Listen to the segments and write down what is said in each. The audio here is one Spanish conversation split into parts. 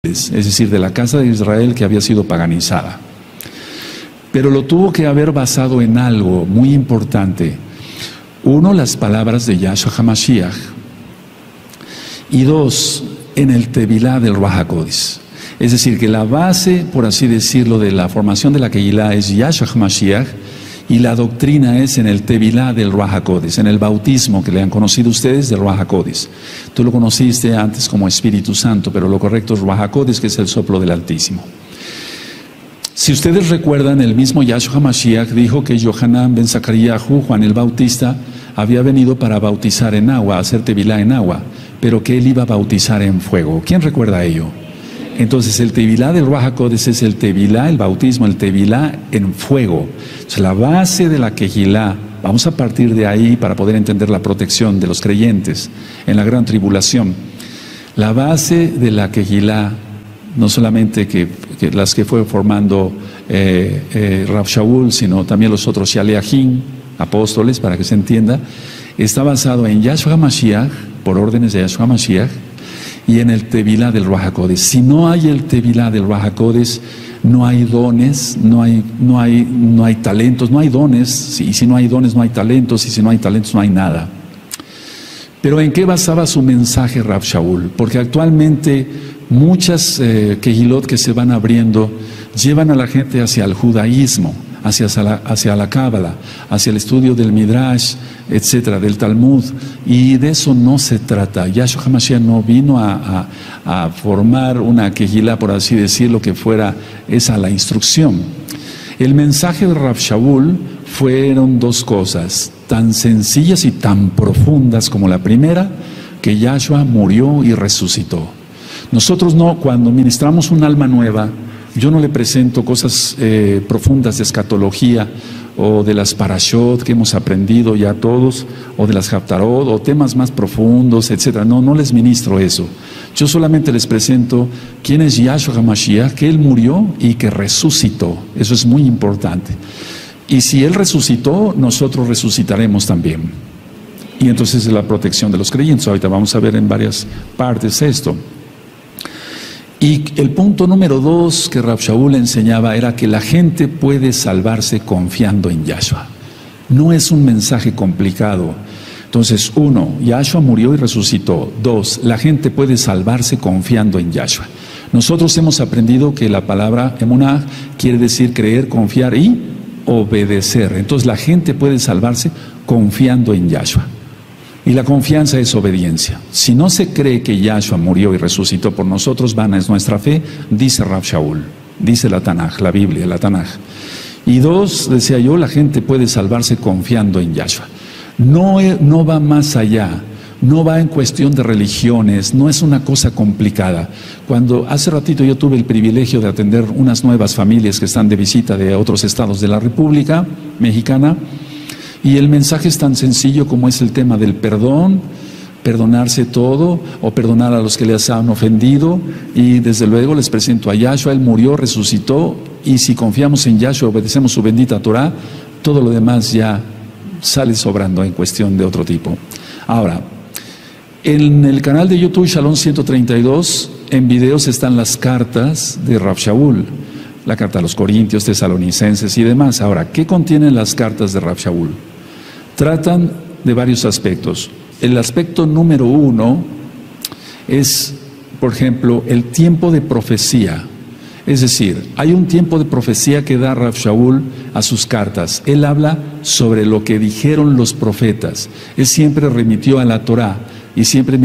es decir, de la casa de Israel que había sido paganizada. Pero lo tuvo que haber basado en algo muy importante. Uno, las palabras de Yahshua HaMashiach. Y dos, en el Tevilá del Ruach HaKodesh. Es decir, que la base, por así decirlo, de la formación de la Kehilá es Yahshua HaMashiach, y la doctrina es en el Tevilá del Ruach HaKodesh, en el bautismo que le han conocido ustedes del Ruach HaKodesh. Tú lo conociste antes como Espíritu Santo, pero lo correcto es Ruach HaKodesh, que es el soplo del Altísimo. Si ustedes recuerdan, el mismo Yahshua HaMashiach dijo que Yohanan ben Zacaríahu, Juan el Bautista, había venido para bautizar en agua, hacer tevilá en agua, pero que él iba a bautizar en fuego. ¿Quién recuerda ello? Entonces el tevilá del Ruach HaKodesh es el tevilá, el bautismo, el tevilá en fuego. Entonces, la base de la Kehilá, vamos a partir de ahí para poder entender la protección de los creyentes en la gran tribulación. La base de la Kehilá, no solamente que las que fue formando Rav Shaul, sino también los otros Shaleachim, apóstoles, para que se entienda, está basado en Yahshua HaMashiach, por órdenes de Yahshua HaMashiach, y en el Tevilá del Ruach HaKodesh. Si no hay el Tevilá del Ruach HaKodesh, no hay dones, no hay talentos, no hay dones, y si no hay dones no hay talentos, y si no hay talentos no hay nada. Pero ¿en qué basaba su mensaje Rav Shaul? Porque actualmente muchas Kehilot que se van abriendo llevan a la gente hacia el judaísmo, hacia la Cábala, hacia el estudio del Midrash, etcétera, del Talmud, y de eso no se trata. Yahshua HaMashiach no vino a formar una Kehilá, por así decirlo, que fuera esa la instrucción. El mensaje de Rav Shaul fueron dos cosas, tan sencillas y tan profundas como la primera, que Yahshua murió y resucitó. Nosotros no, cuando ministramos un alma nueva, yo no le presento cosas profundas de escatología o de las parashot que hemos aprendido ya todos, o de las haftarot, o temas más profundos, etcétera. No les ministro eso. Yo solamente les presento quién es Yahshua HaMashiach, que Él murió y que resucitó. Eso es muy importante. Y si Él resucitó, nosotros resucitaremos también. Y entonces es la protección de los creyentes. Ahorita vamos a ver en varias partes esto. Y el punto número 2 que Rav Shaul enseñaba era que la gente puede salvarse confiando en Yahshua. No es un mensaje complicado. Entonces, 1, Yahshua murió y resucitó. 2, la gente puede salvarse confiando en Yahshua. Nosotros hemos aprendido que la palabra emunah quiere decir creer, confiar y obedecer. Entonces, la gente puede salvarse confiando en Yahshua. Y la confianza es obediencia. Si no se cree que Yahshua murió y resucitó por nosotros, vana es nuestra fe, dice Rav Shaul, dice la Tanaj, la Biblia, la Tanaj. Y 2, decía yo, la gente puede salvarse confiando en Yahshua. No va más allá, no va en cuestión de religiones, no es una cosa complicada. Cuando hace ratito yo tuve el privilegio de atender unas nuevas familias que están de visita de otros estados de la República Mexicana, y el mensaje es tan sencillo como es el tema del perdón, perdonarse todo o perdonar a los que les han ofendido, y desde luego les presento a Yahshua. Él murió, resucitó, y si confiamos en Yahshua, obedecemos su bendita Torah, todo lo demás ya sale sobrando en cuestión de otro tipo. Ahora, en el canal de YouTube Shalom 132, en videos están las cartas de Rav Shaul, la carta a los Corintios, Tesalonicenses y demás. Ahora, ¿qué contienen las cartas de Rav Shaul? Tratan de varios aspectos. El aspecto número 1 es, por ejemplo, el tiempo de profecía. Es decir, hay un tiempo de profecía que da Rav Shaul a sus cartas. Él habla sobre lo que dijeron los profetas. Él siempre remitió a la Torá y siempre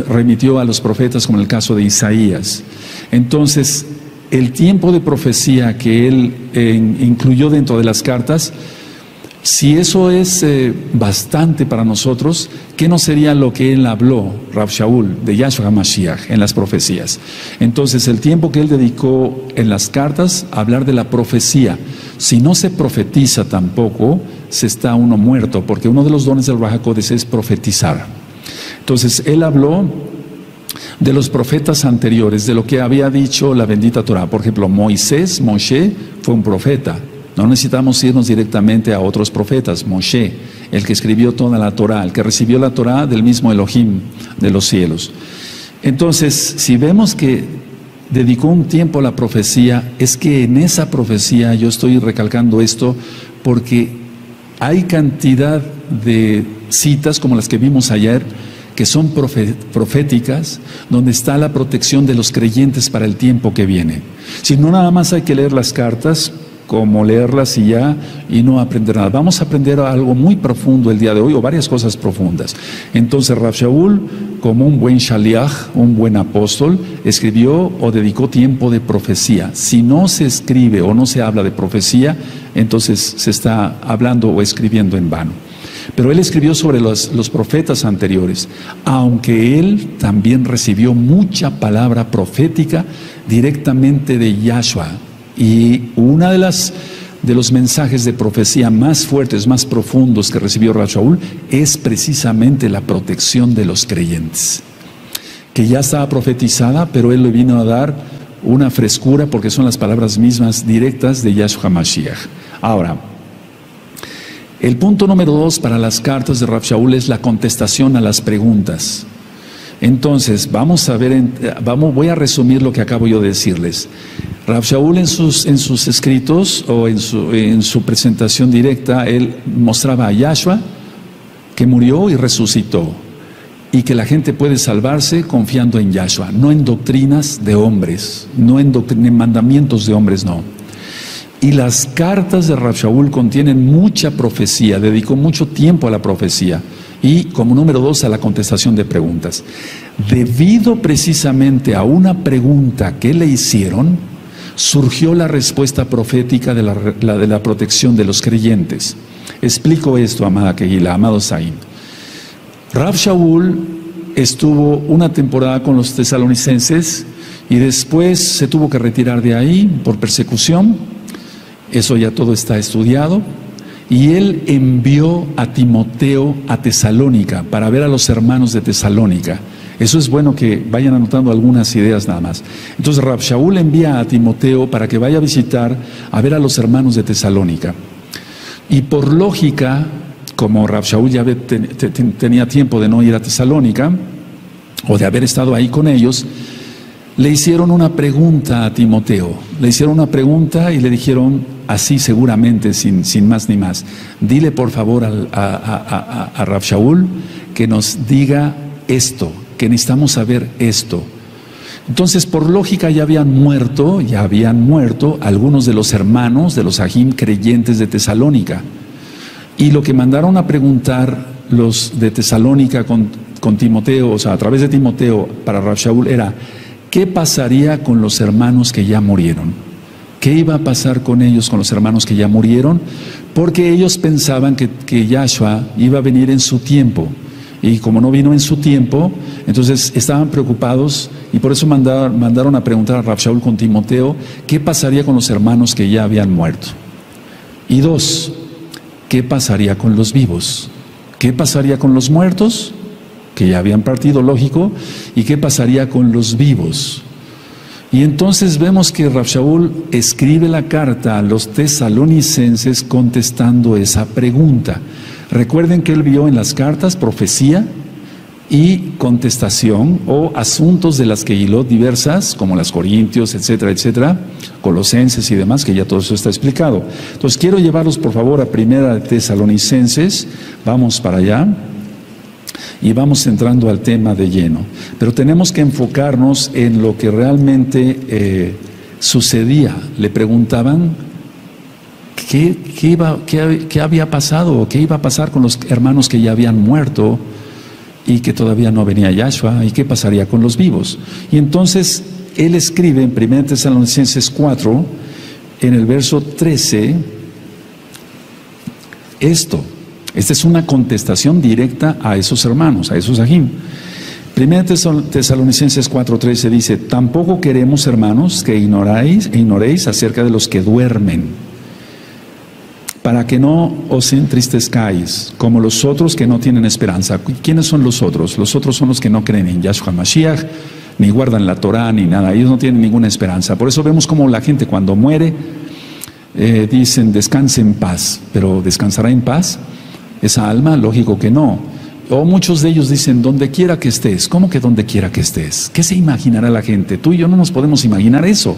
remitió a los profetas, como en el caso de Isaías. Entonces, el tiempo de profecía que él incluyó dentro de las cartas, si eso es bastante para nosotros, ¿qué no sería lo que él habló, Rav Shaul, de Yahshua HaMashiach en las profecías? Entonces, el tiempo que él dedicó en las cartas a hablar de la profecía, si no se profetiza tampoco, se está uno muerto, porque uno de los dones del Ruach HaKodesh es profetizar. Entonces, él habló de los profetas anteriores, de lo que había dicho la bendita Torah. Por ejemplo, Moshe fue un profeta. No necesitamos irnos directamente a otros profetas. Moshe, el que escribió toda la Torah, el que recibió la Torah del mismo Elohim de los cielos. Entonces, si vemos que dedicó un tiempo a la profecía, es que en esa profecía, yo estoy recalcando esto, porque hay cantidad de citas como las que vimos ayer, que son proféticas, donde está la protección de los creyentes para el tiempo que viene. Si no, nada más hay que leer las cartas, como leerlas y ya, y no aprender nada. Vamos a aprender algo muy profundo el día de hoy, o varias cosas profundas. Entonces Rav Shaul, como un buen shaliach, un buen apóstol, escribió o dedicó tiempo de profecía. Si no se escribe o no se habla de profecía, entonces se está hablando o escribiendo en vano. Pero él escribió sobre los profetas anteriores, aunque él también recibió mucha palabra profética directamente de Yahshua. Y una de los mensajes de profecía más fuertes, más profundos que recibió Rav Shaul es precisamente la protección de los creyentes, que ya estaba profetizada, pero él le vino a dar una frescura porque son las palabras mismas directas de Yahshua Mashiach. Ahora, el punto número 2 para las cartas de Rav Shaul es la contestación a las preguntas. Entonces, vamos a ver, voy a resumir lo que acabo yo de decirles. Rav Shaul en sus escritos o en su presentación directa, él mostraba a Yahshua que murió y resucitó, y que la gente puede salvarse confiando en Yahshua, no en doctrinas de hombres, no en mandamientos de hombres, no. Y las cartas de Rav Shaul contienen mucha profecía, dedicó mucho tiempo a la profecía. Y como número 2, a la contestación de preguntas. Debido precisamente a una pregunta que le hicieron, surgió la respuesta profética de la protección de los creyentes. Explico esto, amada Kehila, amado Saim. Rav Shaul estuvo una temporada con los tesalonicenses y después se tuvo que retirar de ahí por persecución. Eso ya todo está estudiado. Y él envió a Timoteo a Tesalónica para ver a los hermanos de Tesalónica. Eso es bueno que vayan anotando algunas ideas nada más. Entonces Rav Shaul envía a Timoteo para que vaya a visitar, a ver a los hermanos de Tesalónica. Y por lógica, como Rav Shaul ya tenía tiempo de no ir a Tesalónica, o de haber estado ahí con ellos, le hicieron una pregunta a Timoteo. Le hicieron una pregunta y le dijeron así seguramente, sin más ni más: dile por favor a Rav Shaul que nos diga esto, que necesitamos saber esto. Entonces, por lógica, ya habían muerto algunos de los hermanos de los Ajim creyentes de Tesalónica. Y lo que mandaron a preguntar los de Tesalónica con Timoteo, o sea, a través de Timoteo para Rav Shaul, era: ¿qué pasaría con los hermanos que ya murieron? ¿Qué iba a pasar con ellos, con los hermanos que ya murieron? Porque ellos pensaban que Yahshua iba a venir en su tiempo. Y como no vino en su tiempo, entonces estaban preocupados y por eso mandaron a preguntar a Rav Shaul con Timoteo qué pasaría con los hermanos que ya habían muerto. Y 2, ¿qué pasaría con los vivos? ¿Qué pasaría con los muertos, que ya habían partido, lógico? ¿Y qué pasaría con los vivos? Y entonces vemos que Rav Shaul escribe la carta a los tesalonicenses contestando esa pregunta. Recuerden que él vio en las cartas profecía y contestación, o asuntos de las Kehilot diversas, como las Corintios, etcétera, etcétera, Colosenses y demás, que ya todo eso está explicado. Entonces quiero llevarlos por favor a Primera de Tesalonicenses. Vamos para allá y vamos entrando al tema de lleno. Pero tenemos que enfocarnos en lo que realmente sucedía. Le preguntaban ¿Qué había pasado o qué iba a pasar con los hermanos que ya habían muerto y que todavía no venía Yahshua, y qué pasaría con los vivos? Y entonces él escribe en 1 Tesalonicenses 4, en el verso 13, esto. Esta es una contestación directa a esos hermanos, a esos ajim. 1 Tesalonicenses 4:13 dice: tampoco queremos, hermanos, que ignoréis acerca de los que duermen, para que no os entristezcáis como los otros que no tienen esperanza. ¿Quiénes son los otros? Los otros son los que no creen en Yahshua Mashiach, ni guardan la Torah, ni nada. Ellos no tienen ninguna esperanza. Por eso vemos como la gente cuando muere dicen: descanse en paz. ¿Pero descansará en paz esa alma? Lógico que no. o muchos de ellos dicen, donde quiera que estés. ¿Cómo que donde quiera que estés? ¿Qué se imaginará la gente? Tú y yo no nos podemos imaginar eso.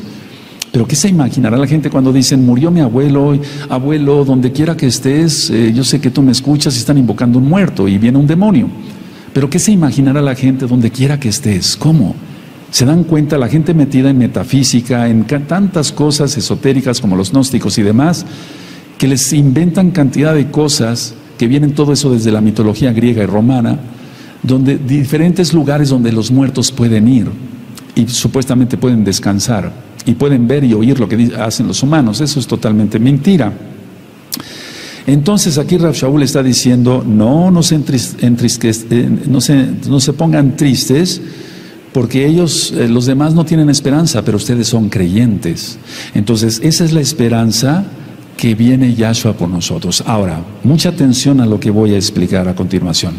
Pero ¿qué se imaginará la gente cuando dicen, murió mi abuelo, abuelo, donde quiera que estés, yo sé que tú me escuchas y están invocando un muerto y viene un demonio? Pero ¿qué se imaginará la gente donde quiera que estés? ¿Cómo? Se dan cuenta, la gente metida en metafísica, en tantas cosas esotéricas como los gnósticos y demás, que les inventan cantidad de cosas que vienen todo eso desde la mitología griega y romana, donde diferentes lugares donde los muertos pueden ir y supuestamente pueden descansar y pueden ver y oír lo que hacen los humanos. Eso es totalmente mentira. Entonces aquí Rav Shaul está diciendo, no se pongan tristes, porque ellos, los demás no tienen esperanza, pero ustedes son creyentes. Entonces esa es la esperanza que viene Yahshua por nosotros. Ahora, mucha atención a lo que voy a explicar a continuación.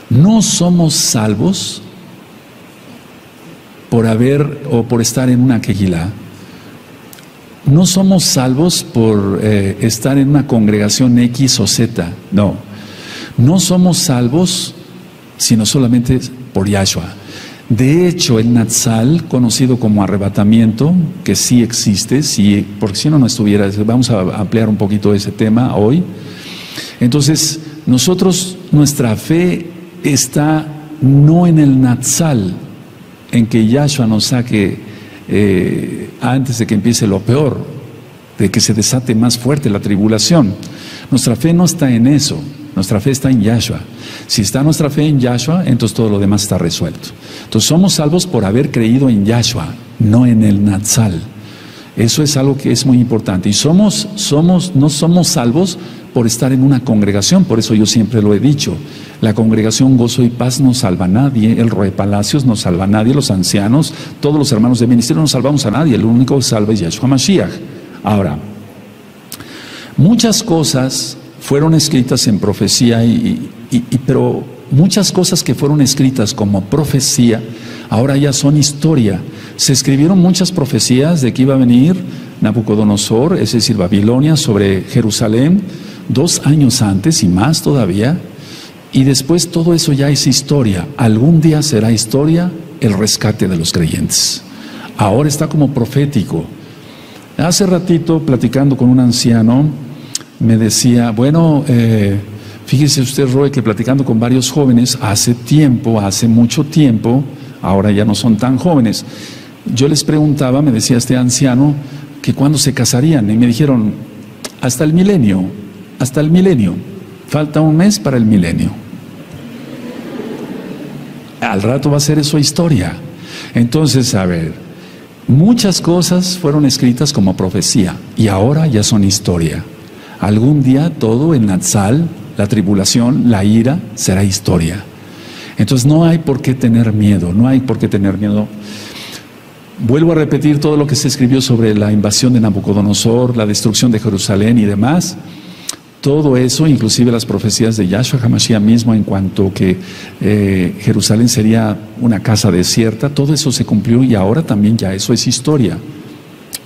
No somos salvos por haber o por estar en una quejilá. No somos salvos por estar en una congregación X o Z. No. No somos salvos sino solamente por Yahshua. De hecho, el Natsal, conocido como arrebatamiento, que sí existe, sí, porque si no estuviera, vamos a ampliar un poquito ese tema hoy. Entonces, nuestra fe está no en el Natsal, en que Yahshua nos saque antes de que empiece lo peor, de que se desate más fuerte la tribulación. Nuestra fe no está en eso, nuestra fe está en Yahshua. Si está nuestra fe en Yahshua, entonces todo lo demás está resuelto. Entonces somos salvos por haber creído en Yahshua, no en el Natsal. Eso es algo que es muy importante. Y no somos salvos por estar en una congregación. Por eso yo siempre lo he dicho. La congregación Gozo y Paz no salva a nadie. El Roe Palacios no salva a nadie. Los ancianos, todos los hermanos de ministerio no salvamos a nadie. El único que salva es Yahshua Mashiach. Ahora, muchas cosas fueron escritas en profecía, pero muchas cosas que fueron escritas como profecía, ahora ya son historia. Se escribieron muchas profecías de que iba a venir Nabucodonosor, es decir, Babilonia, sobre Jerusalén, 2 años antes y más todavía, y después todo eso ya es historia. Algún día será historia el rescate de los creyentes. Ahora está como profético. Hace ratito, platicando con un anciano, me decía, bueno, fíjese usted, Roy, que platicando con varios jóvenes hace mucho tiempo, ahora ya no son tan jóvenes, yo les preguntaba, me decía este anciano, que cuándo se casarían, y me dijeron, hasta el milenio, falta un mes para el milenio. Al rato va a ser eso historia. Entonces, a ver, muchas cosas fueron escritas como profecía, y ahora ya son historia. Algún día todo el Natsal, la tribulación, la ira, será historia. Entonces no hay por qué tener miedo, Vuelvo a repetir todo lo que se escribió sobre la invasión de Nabucodonosor, la destrucción de Jerusalén y demás. Todo eso, inclusive las profecías de Yahshua HaMashiach mismo en cuanto que Jerusalén sería una casa desierta, todo eso se cumplió y ahora también ya eso es historia.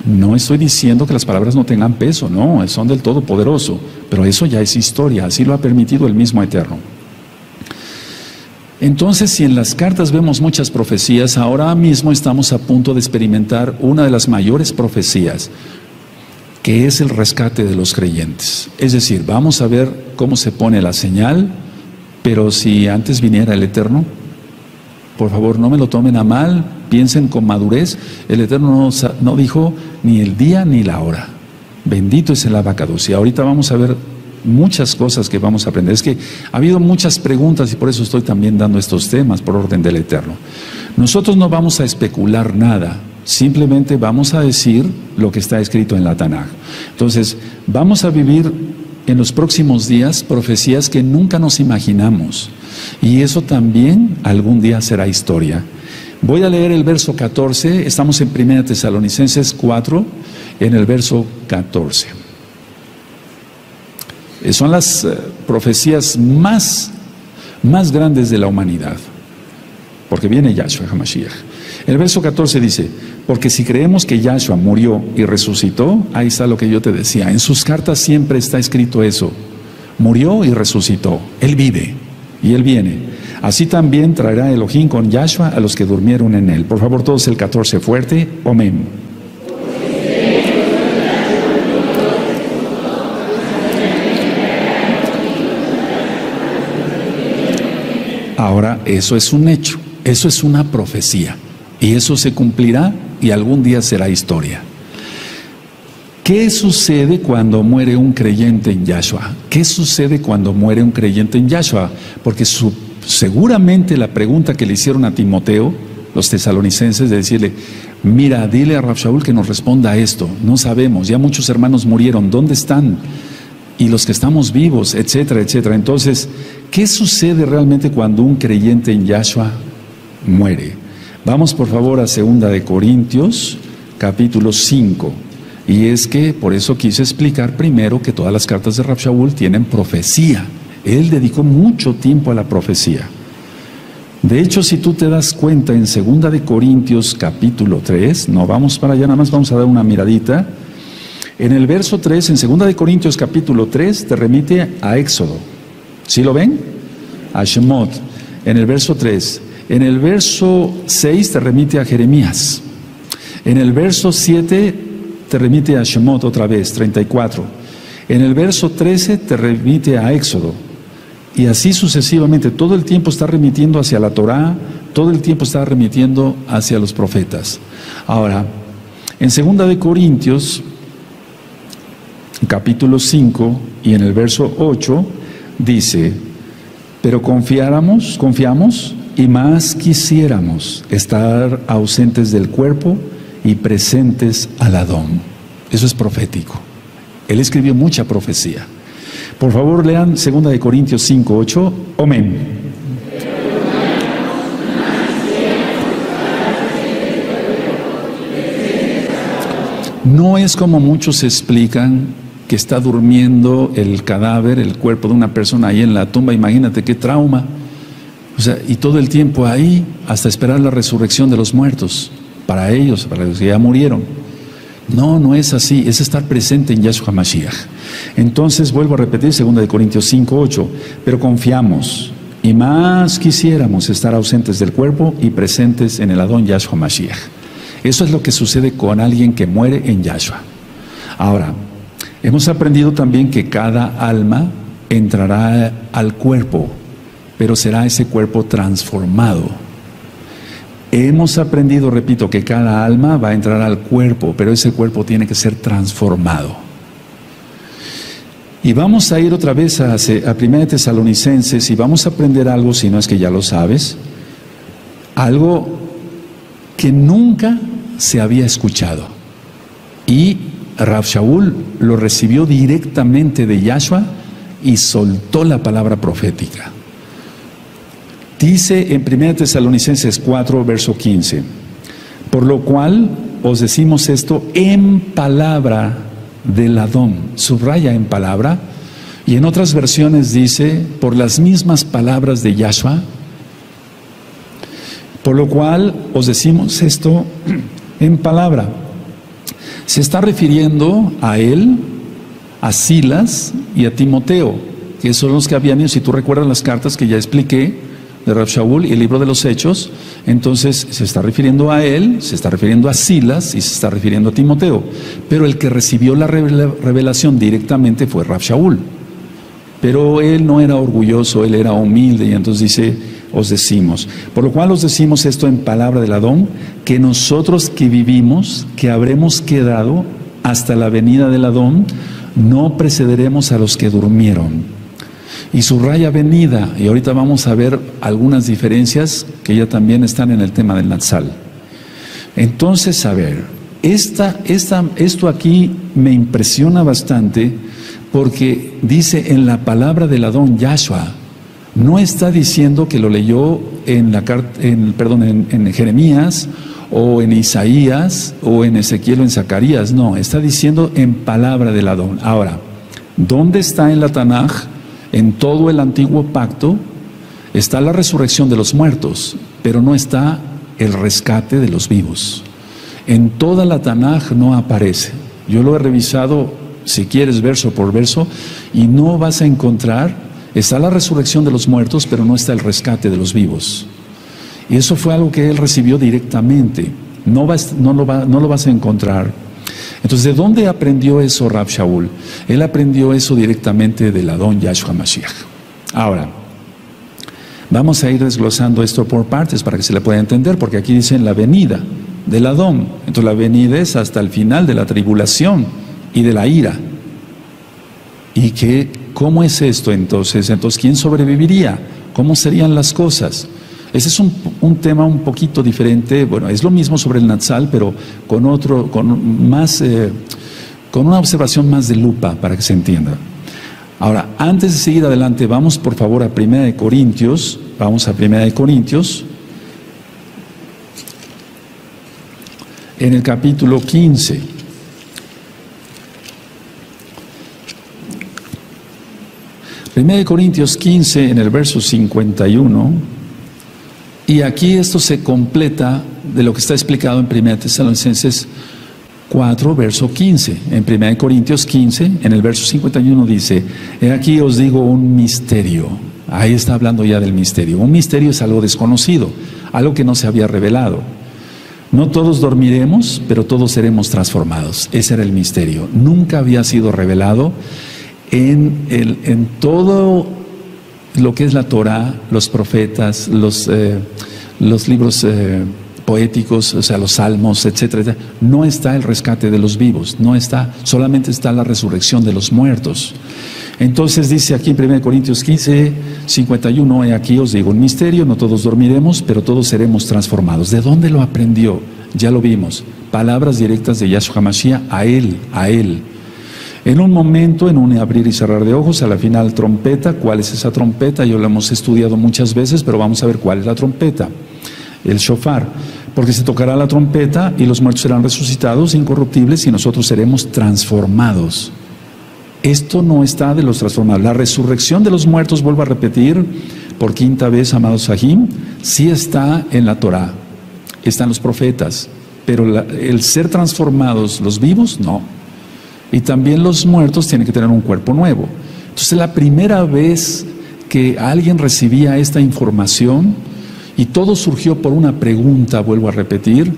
No estoy diciendo que las palabras no tengan peso, no, son del Todopoderoso, pero eso ya es historia, así lo ha permitido el mismo Eterno. Entonces, si en las cartas vemos muchas profecías, ahora mismo estamos a punto de experimentar una de las mayores profecías, que es el rescate de los creyentes. Es decir, vamos a ver cómo se pone la señal, pero si antes viniera el Eterno, por favor, no me lo tomen a mal, piensen con madurez. El Eterno no dijo ni el día ni la hora. Bendito es el Abacados. Y ahorita vamos a ver muchas cosas que vamos a aprender. Es que ha habido muchas preguntas y por eso estoy también dando estos temas por orden del Eterno. Nosotros no vamos a especular nada, simplemente vamos a decir lo que está escrito en la Tanaj. Entonces, vamos a vivir en los próximos días profecías que nunca nos imaginamos. Y eso también algún día será historia. Voy a leer el verso 14, estamos en 1 Tesalonicenses 4, en el verso 14. Son las profecías más grandes de la humanidad, porque viene Yahshua HaMashiach. El verso 14 dice, porque si creemos que Yahshua murió y resucitó, ahí está lo que yo te decía, en sus cartas siempre está escrito eso, murió y resucitó, Él vive. y Él viene. Así también traerá Elohim con Yahshua a los que durmieron en Él. Por favor, todos el 14 fuerte. Amén. Ahora, eso es un hecho, eso es una profecía, y eso se cumplirá y algún día será historia. ¿Qué sucede cuando muere un creyente en Yahshua? ¿Qué sucede cuando muere un creyente en Yahshua? Porque seguramente la pregunta que le hicieron a Timoteo, los tesalonicenses, de decirle, mira, dile a Rav Shaul que nos responda a esto, no sabemos, ya muchos hermanos murieron, ¿dónde están? Y los que estamos vivos, etcétera, etcétera. Entonces, ¿qué sucede realmente cuando un creyente en Yahshua muere? Vamos por favor a 2 de Corintios, capítulo 5. Y es que, por eso quise explicar primero que todas las cartas de Rav Shaul tienen profecía. Él dedicó mucho tiempo a la profecía. De hecho, si tú te das cuenta, en 2 de Corintios, capítulo 3, no vamos para allá, nada más vamos a dar una miradita. En el verso 3, en 2 de Corintios capítulo 3, te remite a Éxodo. ¿Sí lo ven? A Shemot. En el verso 3. En el verso 6 te remite a Jeremías. En el verso 7 te remite a Shemot otra vez, 34. En el verso 13 te remite a Éxodo. Y así sucesivamente. Todo el tiempo está remitiendo hacia la Torá, todo el tiempo está remitiendo hacia los profetas. Ahora, en 2 de Corintios capítulo 5 y en el verso 8 dice, pero confiamos y más quisiéramos estar ausentes del cuerpo y presentes al Adón. Eso es profético. Él escribió mucha profecía. Por favor, lean 2 de Corintios 5, 8. Amén. No es como muchos explican, que está durmiendo el cadáver, el cuerpo de una persona ahí en la tumba. Imagínate qué trauma. O sea, y todo el tiempo ahí hasta esperar la resurrección de los muertos, para ellos, para los que ya murieron. No, no es así, es estar presente en Yahshua Mashiach. Entonces, vuelvo a repetir 2 de Corintios 5, 8, pero confiamos y más quisiéramos estar ausentes del cuerpo y presentes en el Adón Yahshua Mashiach. Eso es lo que sucede con alguien que muere en Yahshua. Ahora, hemos aprendido también que cada alma entrará al cuerpo, pero será ese cuerpo transformado. Hemos aprendido, repito, que cada alma va a entrar al cuerpo, pero ese cuerpo tiene que ser transformado. Y vamos a ir otra vez a 1 Tesalonicenses y vamos a aprender algo, si no es que ya lo sabes, algo que nunca se había escuchado. Y Rav Shaul lo recibió directamente de Yahshua y soltó la palabra profética. Dice en 1 Tesalonicenses 4, verso 15, por lo cual os decimos esto en palabra del Adón, subraya en palabra, y en otras versiones dice por las mismas palabras de Yahshua, por lo cual os decimos esto en palabra. Se está refiriendo a él, a Silas y a Timoteo, que son los que habían ido, si tú recuerdas las cartas que ya expliqué, de Rav Shaul y el libro de los Hechos. Entonces se está refiriendo a él, se está refiriendo a Silas y se está refiriendo a Timoteo, pero el que recibió la revelación directamente fue Rav Shaul, pero él no era orgulloso, él era humilde, y entonces dice, os decimos, por lo cual os decimos esto en palabra del Adón, que nosotros que vivimos, que habremos quedado hasta la venida del Adón, no precederemos a los que durmieron. Y subraya venida, y ahorita vamos a ver algunas diferencias que ya también están en el tema del Natsal. Entonces, a ver, esto aquí me impresiona bastante, porque dice en la palabra del Adón Yahshua, no está diciendo que lo leyó en Jeremías, o en Isaías, o en Ezequiel, o en Zacarías, no, está diciendo en palabra del Adón. Ahora, ¿dónde está en la Tanaj? En todo el antiguo pacto está la resurrección de los muertos, pero no está el rescate de los vivos. En toda la Tanaj no aparece. Yo lo he revisado, si quieres, verso por verso, y no vas a encontrar Está la resurrección de los muertos, pero no está el rescate de los vivos. Y eso fue algo que él recibió directamente. No lo vas a encontrar. Entonces, ¿de dónde aprendió eso Rav Shaul? Él aprendió eso directamente del Adón Yahshua Mashiach. Ahora, vamos a ir desglosando esto por partes para que se le pueda entender, porque aquí dicen la venida del Adón. Entonces, la venida es hasta el final de la tribulación y de la ira. ¿Y cómo es esto entonces? Entonces, ¿quién sobreviviría? ¿Cómo serían las cosas? Ese es un tema un poquito diferente. Bueno, es lo mismo sobre el Natsal, pero con una observación más de lupa para que se entienda. Ahora, antes de seguir adelante, vamos por favor a 1 Corintios. Vamos a 1 Corintios. En el capítulo 15. Primera de Corintios 15, en el verso 51. Y aquí esto se completa de lo que está explicado en 1 Tesalonicenses 4, verso 15. En 1 Corintios 15, en el verso 51 dice: he aquí os digo un misterio. Ahí está hablando ya del misterio. Un misterio es algo desconocido, algo que no se había revelado. No todos dormiremos, pero todos seremos transformados. Ese era el misterio. Nunca había sido revelado en todo lo que es la Torah, los profetas, los libros poéticos, o sea, los salmos, etcétera. No está el rescate de los vivos, no está, solamente está la resurrección de los muertos. Entonces dice aquí en 1 Corintios 15, 51, he aquí os digo un misterio, no todos dormiremos, pero todos seremos transformados. ¿De dónde lo aprendió? Ya lo vimos, palabras directas de Yahshua Mashiach a él. En un momento, en un abrir y cerrar de ojos, a la final trompeta. ¿Cuál es esa trompeta? Yo la hemos estudiado muchas veces, pero vamos a ver cuál es la trompeta. El shofar. Porque se tocará la trompeta y los muertos serán resucitados, incorruptibles, y nosotros seremos transformados. Esto no está de los transformados. La resurrección de los muertos, vuelvo a repetir, por quinta vez, amados Sahim, sí está en la Torah, están los profetas, pero el ser transformados, los vivos, no. Y también los muertos tienen que tener un cuerpo nuevo. Entonces, la primera vez que alguien recibía esta información, y todo surgió por una pregunta, vuelvo a repetir,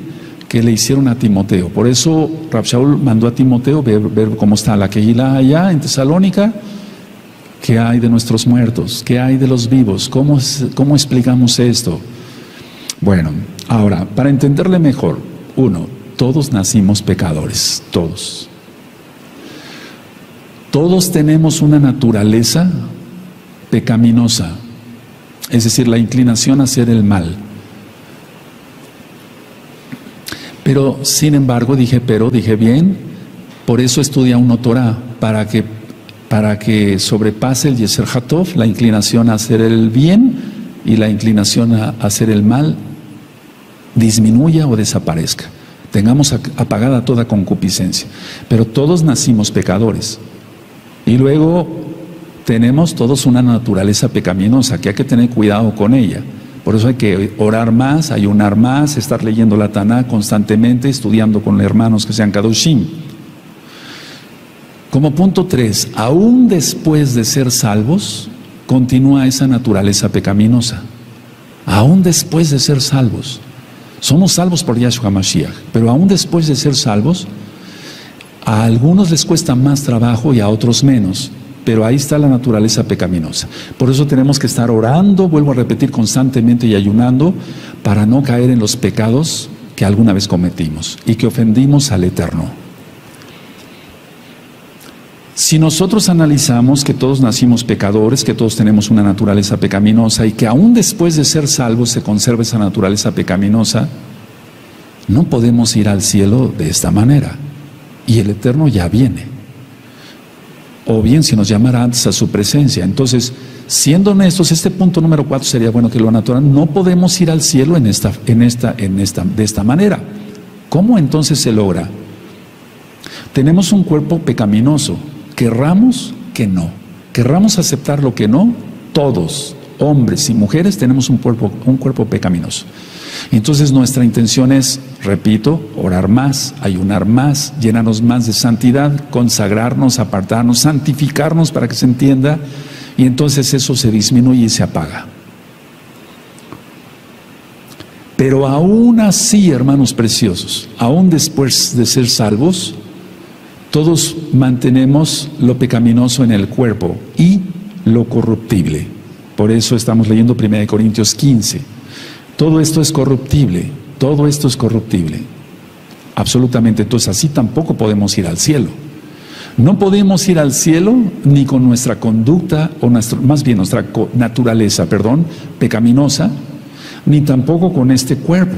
que le hicieron a Timoteo. Por eso Rav Shaul mandó a Timoteo ver cómo está la Kehilá allá en Tesalónica. ¿Qué hay de nuestros muertos? ¿Qué hay de los vivos? ¿Cómo explicamos esto? Bueno, ahora, para entenderle mejor, todos nacimos pecadores, todos. Todos tenemos una naturaleza pecaminosa, es decir, la inclinación a hacer el mal. Pero, sin embargo, dije bien, por eso estudia uno Torah, para que sobrepase el Yeser Hatov, la inclinación a hacer el bien, y la inclinación a hacer el mal disminuya o desaparezca. Tengamos apagada toda concupiscencia. Pero todos nacimos pecadores. Y luego tenemos todos una naturaleza pecaminosa que hay que tener cuidado con ella. Por eso hay que orar más, ayunar más, estar leyendo la Taná constantemente, estudiando con hermanos que sean Kadoshim. Como punto 3, aún después de ser salvos, continúa esa naturaleza pecaminosa. Aún después de ser salvos. Somos salvos por Yahshua Mashiach, pero aún después de ser salvos, a algunos les cuesta más trabajo y a otros menos, pero ahí está la naturaleza pecaminosa. Por eso tenemos que estar orando, vuelvo a repetir, constantemente y ayunando, para no caer en los pecados que alguna vez cometimos y que ofendimos al Eterno. Si nosotros analizamos que todos nacimos pecadores, que todos tenemos una naturaleza pecaminosa y que aún después de ser salvos se conserva esa naturaleza pecaminosa, no podemos ir al cielo de esta manera. Y el Eterno ya viene. O bien si nos llamara antes a su presencia. Entonces, siendo honestos, este punto número 4 sería bueno que lo anotaran. No podemos ir al cielo de esta manera. ¿Cómo entonces se logra? Tenemos un cuerpo pecaminoso. Querramos que no. Querramos aceptar lo que no. Todos, hombres y mujeres, tenemos un cuerpo pecaminoso. Entonces nuestra intención es, repito, orar más, ayunar más, llenarnos más de santidad, consagrarnos, apartarnos, santificarnos para que se entienda, Y entonces eso se disminuye y se apaga. Pero aún así, hermanos preciosos, aún después de ser salvos, todos mantenemos lo pecaminoso en el cuerpo y lo corruptible. Por eso estamos leyendo 1 Corintios 15. Todo esto es corruptible, todo esto es corruptible. Absolutamente. Entonces así tampoco podemos ir al cielo. No podemos ir al cielo ni con nuestra conducta, o más bien nuestra naturaleza, pecaminosa, ni tampoco con este cuerpo.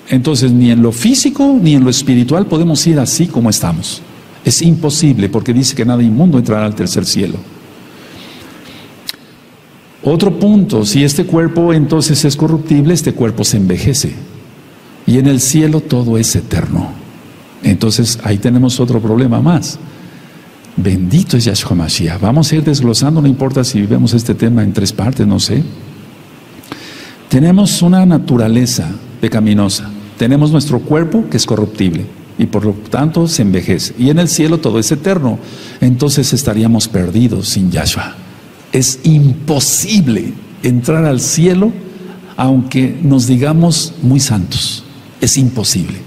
Entonces ni en lo físico ni en lo espiritual podemos ir así como estamos. Es imposible, porque dice que nada inmundo entrará al tercer cielo. Otro punto, si este cuerpo entonces es corruptible, este cuerpo se envejece. Y en el cielo todo es eterno. Entonces ahí tenemos otro problema más. Bendito es Yahshua Mashiach. Vamos a ir desglosando, no importa si vemos este tema en 3 partes, no sé. Tenemos una naturaleza pecaminosa. Tenemos nuestro cuerpo que es corruptible y por lo tanto se envejece. Y en el cielo todo es eterno. Entonces estaríamos perdidos sin Yahshua. Es imposible entrar al cielo aunque nos digamos muy santos. Es imposible.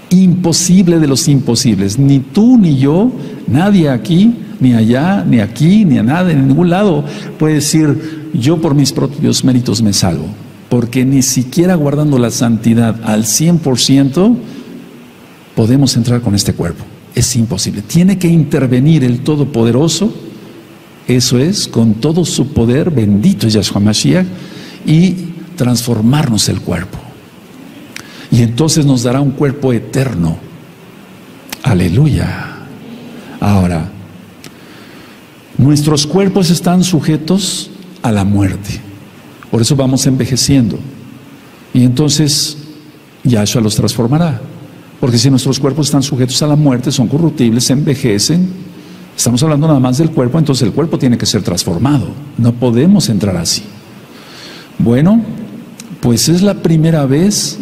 Imposible de los imposibles. Ni tú ni yo, nadie aquí, ni allá, ni aquí, ni a nada, en ningún lado puede decir, yo por mis propios méritos me salvo. Porque ni siquiera guardando la santidad al 100% podemos entrar con este cuerpo. Es imposible. Tiene que intervenir el Todopoderoso, eso es, con todo su poder, bendito es Yahshua Mashiach, y transformarnos el cuerpo. Y entonces nos dará un cuerpo eterno. Aleluya. Ahora, nuestros cuerpos están sujetos a la muerte. Por eso vamos envejeciendo. Y entonces Yahshua los transformará. Porque si nuestros cuerpos están sujetos a la muerte, son corruptibles, se envejecen. Estamos hablando nada más del cuerpo, entonces el cuerpo tiene que ser transformado. No podemos entrar así. Bueno, pues es la primera vez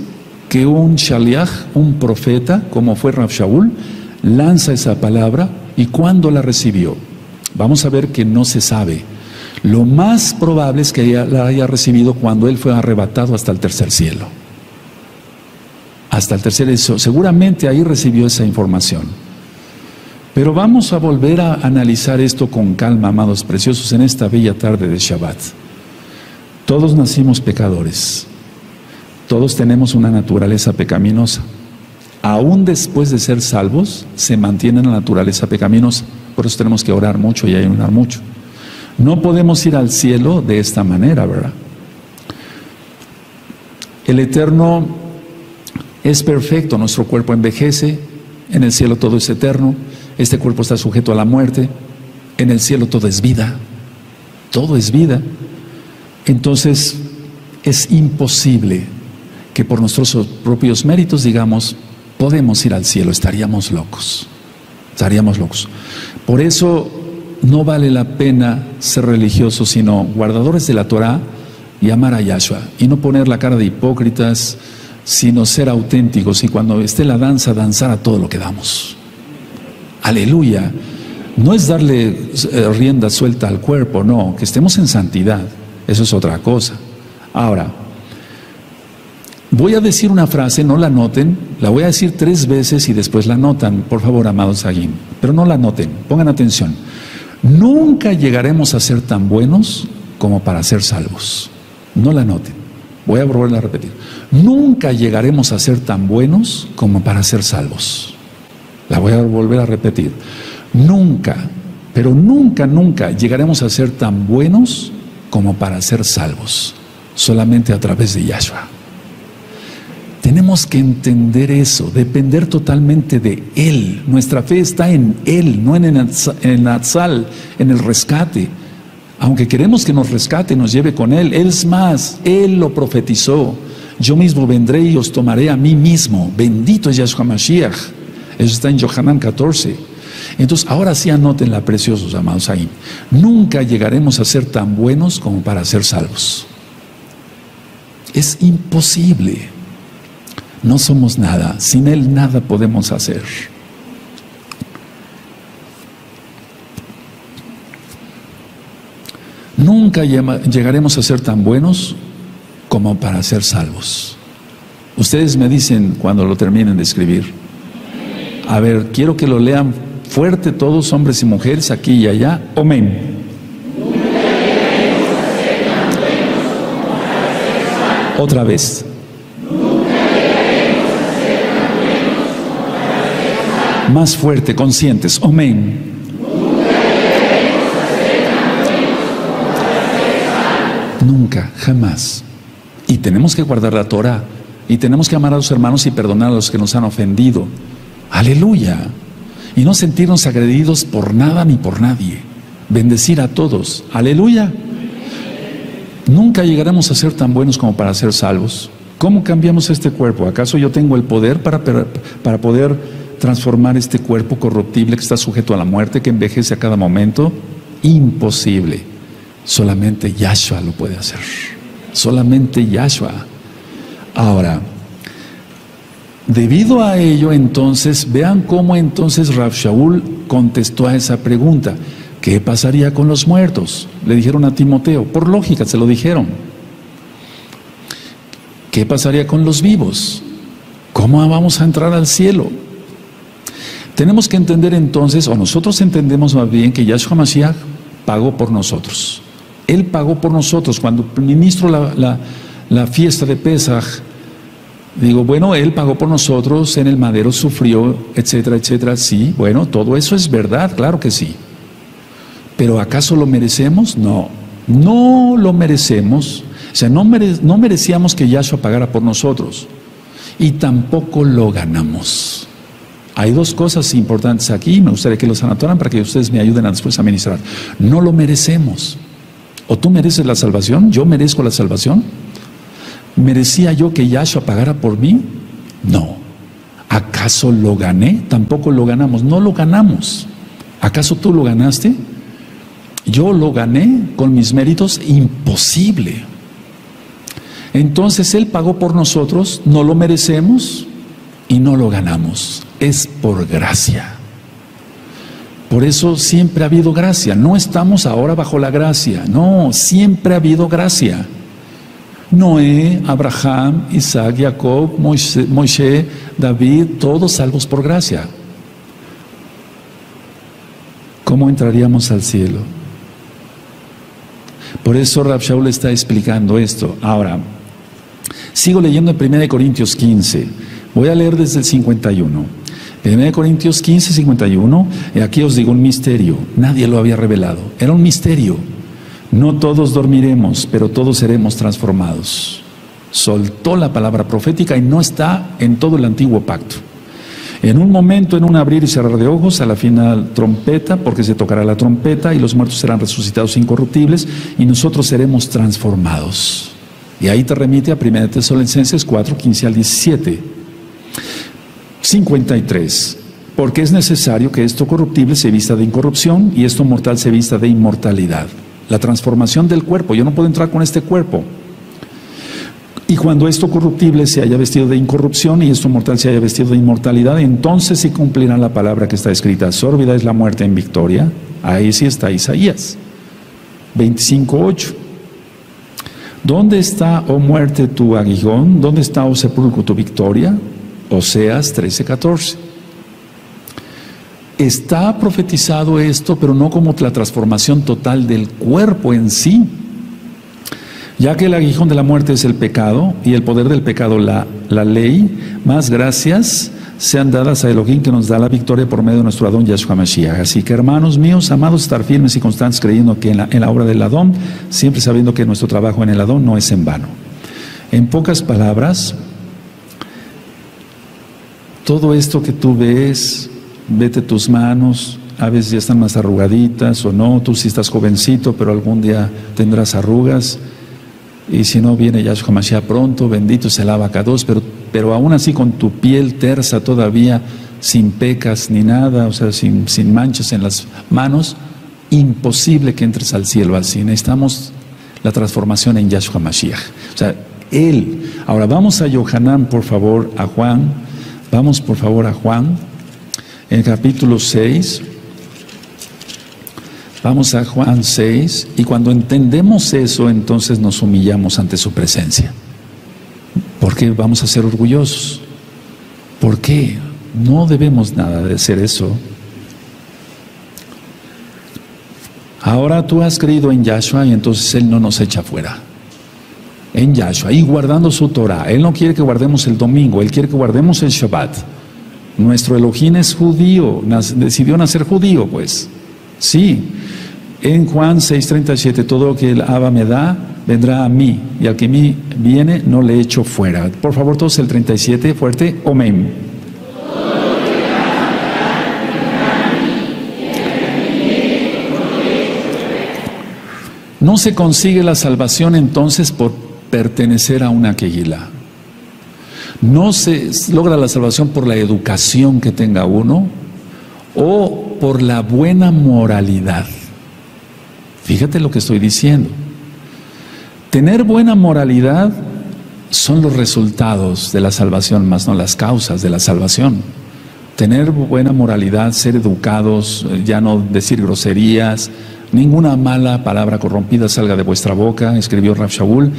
que un shaliach, un profeta, como fue Rav Shaul, lanza esa palabra. ¿Y cuándo la recibió? Vamos a ver que no se sabe. Lo más probable es que la haya recibido cuando él fue arrebatado hasta el tercer cielo. Hasta el tercer cielo. Seguramente ahí recibió esa información. Pero vamos a volver a analizar esto con calma, amados preciosos, en esta bella tarde de Shabbat. Todos nacimos pecadores. Todos tenemos una naturaleza pecaminosa. Aún después de ser salvos, se mantiene la naturaleza pecaminosa. Por eso tenemos que orar mucho y ayunar mucho. No podemos ir al cielo de esta manera, ¿verdad? El Eterno es perfecto, nuestro cuerpo envejece, en el cielo todo es eterno, este cuerpo está sujeto a la muerte, en el cielo todo es vida, todo es vida. Entonces es imposible que por nuestros propios méritos digamos, podemos ir al cielo, estaríamos locos. Por eso no vale la pena ser religiosos, sino guardadores de la Torah y amar a Yahshua, y no poner la cara de hipócritas, sino ser auténticos, y cuando esté la danza, danzar a todo lo que damos. Aleluya. No es darle rienda suelta al cuerpo, no, que estemos en santidad, eso es otra cosa. Ahora, voy a decir una frase, no la noten, la voy a decir 3 veces y después la notan, por favor, amados Agim, pero no la noten, pongan atención. Nunca llegaremos a ser tan buenos como para ser salvos. No la noten, voy a volver a repetir. Nunca llegaremos a ser tan buenos como para ser salvos. La voy a volver a repetir. Nunca, pero nunca, nunca llegaremos a ser tan buenos como para ser salvos. Solamente a través de Yahshua. Tenemos que entender eso, depender totalmente de Él. Nuestra fe está en Él, no en el Atzal, en el rescate. Aunque queremos que nos rescate, nos lleve con Él. Es más, Él lo profetizó. Yo mismo vendré y os tomaré a mí mismo. Bendito es Yahshua Mashiach. Eso está en Yohanan 14. Entonces, ahora sí anótenla, preciosos amados ahí. Nunca llegaremos a ser tan buenos como para ser salvos. Es imposible. No somos nada, sin Él nada podemos hacer. nunca llegaremos a ser tan buenos como para ser salvos. Ustedes me dicen cuando lo terminen de escribir. A ver, quiero que lo lean fuerte todos, hombres y mujeres, aquí y allá. Amén. Otra vez. Más fuerte, conscientes. Amén. Nunca, jamás. Y tenemos que guardar la Torah. Y tenemos que amar a los hermanos y perdonar a los que nos han ofendido. Aleluya. Y no sentirnos agredidos por nada ni por nadie. Bendecir a todos. Aleluya. Nunca llegaremos a ser tan buenos como para ser salvos. ¿Cómo cambiamos este cuerpo? ¿Acaso yo tengo el poder para poder transformar este cuerpo corruptible que está sujeto a la muerte, que envejece a cada momento? Imposible. Solamente Yahshua lo puede hacer. Solamente Yahshua. Ahora, debido a ello, entonces, vean cómo entonces Rav Shaul contestó a esa pregunta. ¿Qué pasaría con los muertos? Le dijeron a Timoteo, por lógica se lo dijeron. ¿Qué pasaría con los vivos? ¿Cómo vamos a entrar al cielo? Tenemos que entender entonces, o nosotros entendemos más bien, que Yahshua Mashiach pagó por nosotros. Él pagó por nosotros. Cuando ministro la fiesta de Pesaj, digo, bueno, Él pagó por nosotros, en el madero sufrió, etcétera, etcétera. Sí, bueno, todo eso es verdad, claro que sí. ¿Pero acaso lo merecemos? No, no lo merecemos. O sea, no merecíamos que Yahshua pagara por nosotros. Y tampoco lo ganamos. Hay dos cosas importantes aquí, me gustaría que los anotaran para que ustedes me ayuden a después a ministrar. No lo merecemos. ¿O tú mereces la salvación? ¿Yo merezco la salvación? ¿Merecía yo que Yahshua pagara por mí? No. ¿Acaso lo gané? Tampoco lo ganamos. No lo ganamos. ¿Acaso tú lo ganaste? Yo lo gané con mis méritos. Imposible. Entonces Él pagó por nosotros, no lo merecemos y no lo ganamos. Es por gracia. Por eso siempre ha habido gracia. No estamos ahora bajo la gracia. No, siempre ha habido gracia. Noé, Abraham, Isaac, Jacob, Moisés, David, todos salvos por gracia. ¿Cómo entraríamos al cielo? Por eso Rav Shaul está explicando esto. Ahora, sigo leyendo en 1 Corintios 15. Voy a leer desde el 51. 1 Corintios 15, 51. Y aquí os digo un misterio. Nadie lo había revelado. Era un misterio. No todos dormiremos, pero todos seremos transformados. Soltó la palabra profética y no está en todo el antiguo pacto. En un momento, en un abrir y cerrar de ojos, a la final trompeta, porque se tocará la trompeta y los muertos serán resucitados incorruptibles y nosotros seremos transformados. Y ahí te remite a 1 Tesalonicenses 4, 15 al 17. 53. Porque es necesario que esto corruptible se vista de incorrupción y esto mortal se vista de inmortalidad. La transformación del cuerpo. Yo no puedo entrar con este cuerpo. Y cuando esto corruptible se haya vestido de incorrupción y esto mortal se haya vestido de inmortalidad, entonces sí cumplirá la palabra que está escrita. Sórbida es la muerte en victoria. Ahí sí está Isaías 25:8. ¿Dónde está, oh muerte, tu aguijón? ¿Dónde está, oh sepulcro, tu victoria? Oseas 13:14. Está profetizado esto, pero no como la transformación total del cuerpo en sí. Ya que el aguijón de la muerte es el pecado y el poder del pecado la ley, más gracias sean dadas a Elohim que nos da la victoria por medio de nuestro Adón Yahshua Mashiach. Así que hermanos míos, amados, estar firmes y constantes creyendo que en la obra del Adón, siempre sabiendo que nuestro trabajo en el Adón no es en vano. En pocas palabras, todo esto que tú ves, vete tus manos, a veces ya están más arrugaditas o no, tú sí estás jovencito, pero algún día tendrás arrugas. Y si no, viene Yahshua Mashiach pronto, bendito sea el Abacados, pero aún así con tu piel tersa todavía, sin pecas ni nada, o sea, sin manchas en las manos, imposible que entres al cielo así. Necesitamos la transformación en Yahshua Mashiach. O sea, Él. Ahora vamos a Yohanan, por favor, a Juan. Vamos, por favor, a Juan, en el capítulo 6. Vamos a Juan 6, y cuando entendemos eso, entonces nos humillamos ante su presencia. ¿Por qué vamos a ser orgullosos? ¿Por qué? No debemos nada de hacer eso. Ahora tú has creído en Yahshua y entonces Él no nos echa fuera. En Yahshua, y guardando su Torah. Él no quiere que guardemos el domingo, Él quiere que guardemos el Shabbat. Nuestro Elohim es judío, decidió nacer judío, pues. Sí. En Juan 6:37, todo lo que el Abba me da, vendrá a mí, y al que a mí viene, no le echo fuera. Por favor, todos el 37, fuerte, amén. No se consigue la salvación entonces por pertenecer a una quejilá. No se logra la salvación por la educación que tenga uno o por la buena moralidad. Fíjate lo que estoy diciendo. Tener buena moralidad son los resultados de la salvación, más no las causas de la salvación. Tener buena moralidad, ser educados, ya no decir groserías, ninguna mala palabra corrompida salga de vuestra boca, escribió Rav Shaul.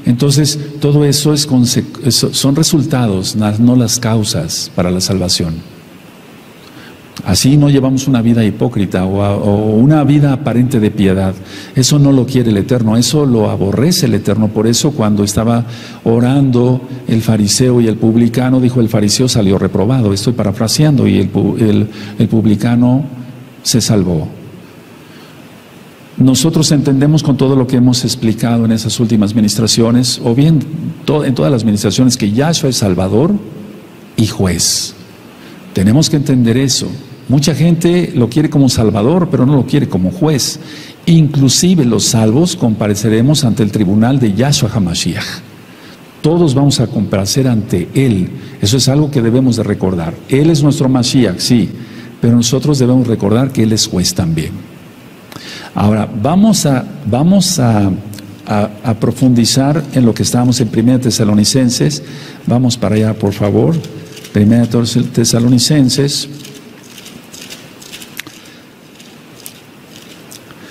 Entonces, todo eso son resultados, no las causas para la salvación. Así no llevamos una vida hipócrita o una vida aparente de piedad. Eso no lo quiere el Eterno, eso lo aborrece el Eterno. Por eso cuando estaba orando el fariseo y el publicano, dijo: el fariseo salió reprobado. Estoy parafraseando, y el publicano se salvó. Nosotros entendemos con todo lo que hemos explicado en esas últimas ministraciones, o bien en todas las ministraciones, que Yahshua es Salvador y juez. Tenemos que entender eso. Mucha gente lo quiere como Salvador, pero no lo quiere como juez. Inclusive los salvos compareceremos ante el tribunal de Yahshua HaMashiach. Todos vamos a comparecer ante Él. Eso es algo que debemos de recordar. Él es nuestro Mashiach, sí, pero nosotros debemos recordar que Él es juez también. Ahora, vamos a profundizar en lo que estábamos en 1 Tesalonicenses. Vamos para allá, por favor. 1 Tesalonicenses.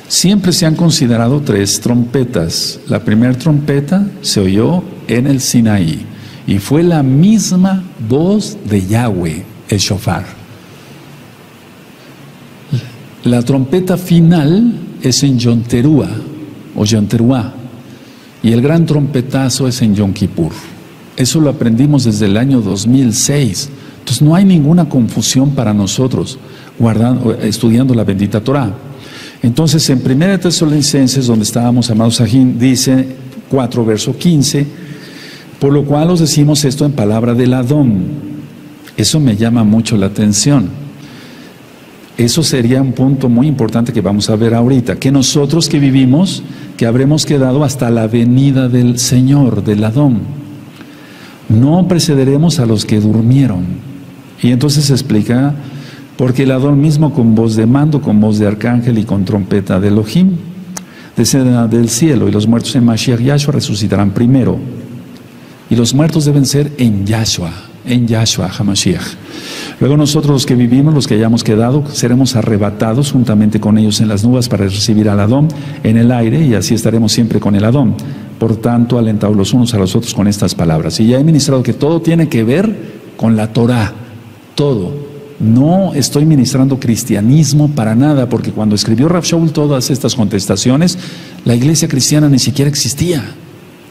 Siempre se han considerado 3 trompetas. La primera trompeta se oyó en el Sinaí y fue la misma voz de Yahweh, el shofar. La trompeta final es en Yom Teruah o Yom Teruah, y el gran trompetazo es en Yom Kippur. Eso lo aprendimos desde el año 2006. Entonces no hay ninguna confusión para nosotros estudiando la bendita Torah. Entonces en 1 Tesalonicenses, donde estábamos, amados Sajín, dice 4, verso 15: por lo cual os decimos esto en palabra del Adón. Eso me llama mucho la atención. Eso sería un punto muy importante que vamos a ver ahorita, que nosotros que vivimos, que habremos quedado hasta la venida del Señor, del Adón, no precederemos a los que durmieron. Y entonces se explica: porque el Adón mismo, con voz de mando, con voz de arcángel y con trompeta de Elohim, descenderá del cielo, y los muertos en Mashiach Yahshua resucitarán primero. Y los muertos deben ser en Yahshua HaMashiach. Luego nosotros, los que vivimos, los que hayamos quedado, seremos arrebatados juntamente con ellos en las nubes para recibir al Adón en el aire, y así estaremos siempre con el Adón. Por tanto, alentados los unos a los otros con estas palabras. Y ya he ministrado que todo tiene que ver con la Torah, todo. No estoy ministrando cristianismo para nada, porque cuando escribió Rav Shaul todas estas contestaciones, la iglesia cristiana ni siquiera existía.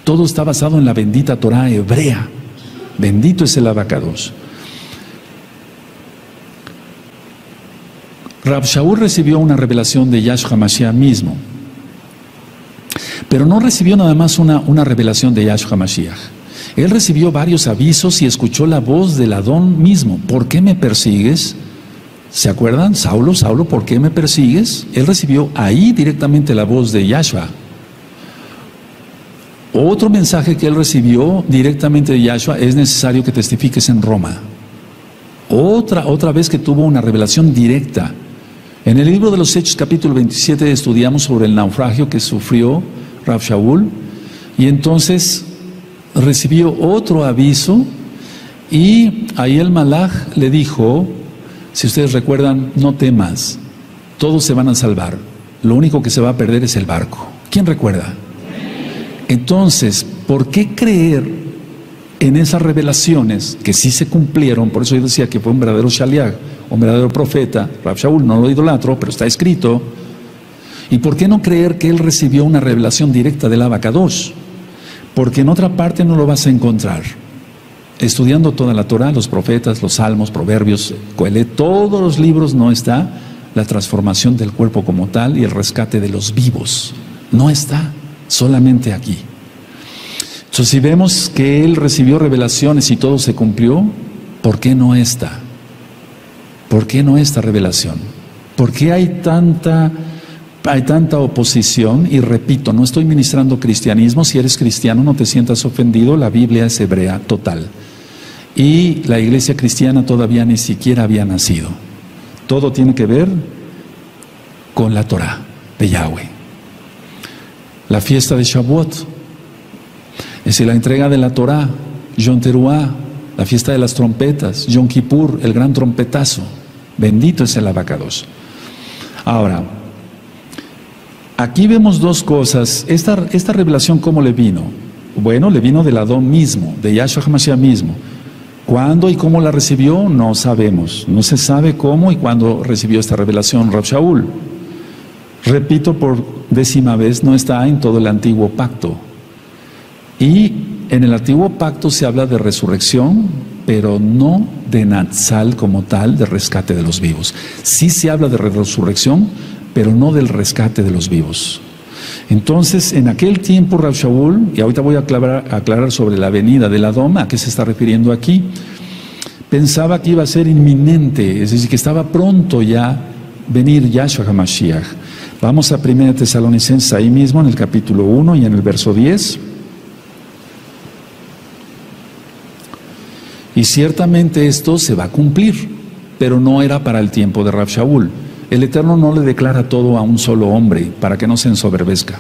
Todo está basado en la bendita Torah hebrea. Bendito es el Abacados. Rav Shaul recibió una revelación de Yahshua HaMashiach mismo, pero no recibió nada más una revelación de Yahshua HaMashiach. Él recibió varios avisos y escuchó la voz del Adón mismo. ¿Por qué me persigues? ¿Se acuerdan? Saulo, Saulo, ¿por qué me persigues? Él recibió ahí directamente la voz de Yahshua. Otro mensaje que él recibió directamente de Yahshua: es necesario que testifiques en Roma. Otra vez que tuvo una revelación directa. En el libro de los Hechos, capítulo 27, estudiamos sobre el naufragio que sufrió Rav Shaul, y entonces recibió otro aviso, y ahí el Malaj le dijo: si ustedes recuerdan, no temas, todos se van a salvar. lo único que se va a perder es el barco. ¿Quién recuerda? Entonces, ¿por qué creer en esas revelaciones que sí se cumplieron? Por eso yo decía que fue un verdadero shaliach, un verdadero profeta. Rav Shaul, no lo idolatro, pero está escrito. ¿Y por qué no creer que él recibió una revelación directa del Abacadosh? Porque en otra parte no lo vas a encontrar. Estudiando toda la Torah, los profetas, los salmos, proverbios, Coelet, todos los libros no está la transformación del cuerpo como tal y el rescate de los vivos. No está, solamente aquí. Entonces, si vemos que él recibió revelaciones y todo se cumplió, ¿por qué no esta? ¿Por qué no esta revelación? ¿Por qué hay tanta oposición? Y repito, no estoy ministrando cristianismo. Si eres cristiano, no te sientas ofendido. La Biblia es hebrea total. Y la iglesia cristiana todavía ni siquiera había nacido. Todo tiene que ver con la Torah de Yahweh. La fiesta de Shavuot, es decir, la entrega de la Torah, Yom Teruah, la fiesta de las trompetas, Yom Kippur, el gran trompetazo. Bendito es el Abacadosh. Ahora, aquí vemos dos cosas. Esta revelación, ¿cómo le vino? Bueno, le vino del Adón mismo, de Yahshua HaMashiach mismo. ¿Cuándo y cómo la recibió? No sabemos. No se sabe cómo y cuándo recibió esta revelación Rav Shaul. Repito por 10ª vez, no está en todo el antiguo pacto. Y en el antiguo pacto se habla de resurrección, pero no de Natsal como tal, de rescate de los vivos. Sí se habla de resurrección, pero no del rescate de los vivos. Entonces, en aquel tiempo Rav Shaul, y ahorita voy a aclarar sobre la venida del Adón, ¿a qué se está refiriendo aquí? Pensaba que iba a ser inminente, es decir, que estaba pronto ya venir Yahshua HaMashiach. Vamos a 1 Tesalonicenses, ahí mismo en el capítulo 1 y en el verso 10. Y ciertamente esto se va a cumplir, pero no era para el tiempo de Rav Shaul. El Eterno no le declara todo a un solo hombre, para que no se ensoberbezca.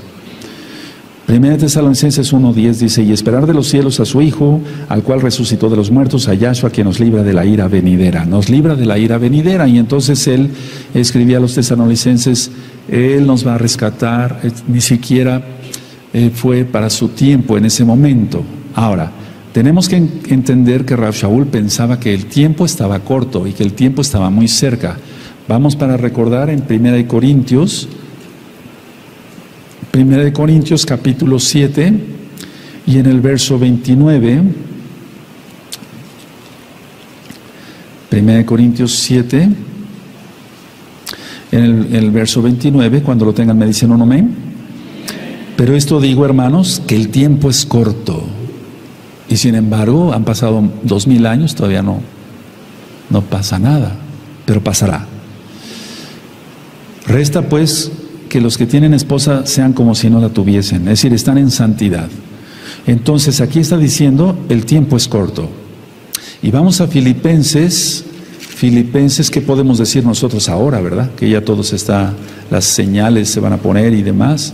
1 Tesalonicenses 1:10 dice: y esperar de los cielos a su Hijo, al cual resucitó de los muertos, a Yahshua, que nos libra de la ira venidera. Nos libra de la ira venidera. Y entonces él escribía a los tesalonicenses: él nos va a rescatar. Ni siquiera fue para su tiempo en ese momento. Ahora, tenemos que entender que Rav Shaul pensaba que el tiempo estaba corto y que el tiempo estaba muy cerca. Vamos para recordar en 1 Corintios capítulo 7 y en el verso 29. 1 Corintios 7, en el verso 29, cuando lo tengan me dicen un amén. Pero esto digo, hermanos, que el tiempo es corto. Y sin embargo, han pasado 2000 años, todavía no pasa nada, pero pasará. Resta pues que los que tienen esposa sean como si no la tuviesen, es decir, están en santidad. Entonces aquí está diciendo, el tiempo es corto. Y vamos a Filipenses, ¿qué podemos decir nosotros ahora, verdad? Que ya todos las señales se van a poner y demás.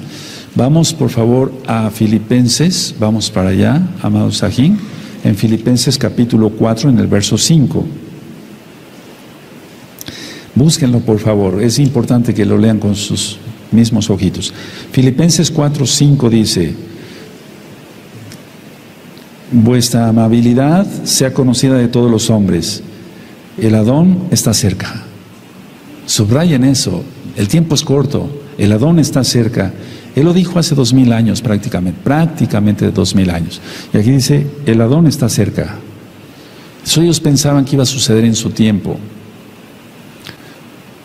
Vamos por favor a Filipenses, vamos para allá, amados Sajín, en Filipenses capítulo 4, en el verso 5. Búsquenlo por favor, es importante que lo lean con sus mismos ojitos. Filipenses 4:5 dice: vuestra amabilidad sea conocida de todos los hombres, el Adón está cerca. Subrayen eso, el tiempo es corto, el Adón está cerca. Él lo dijo hace 2000 años prácticamente 2000 años. Y aquí dice, el Adón está cerca. Eso ellos pensaban que iba a suceder en su tiempo.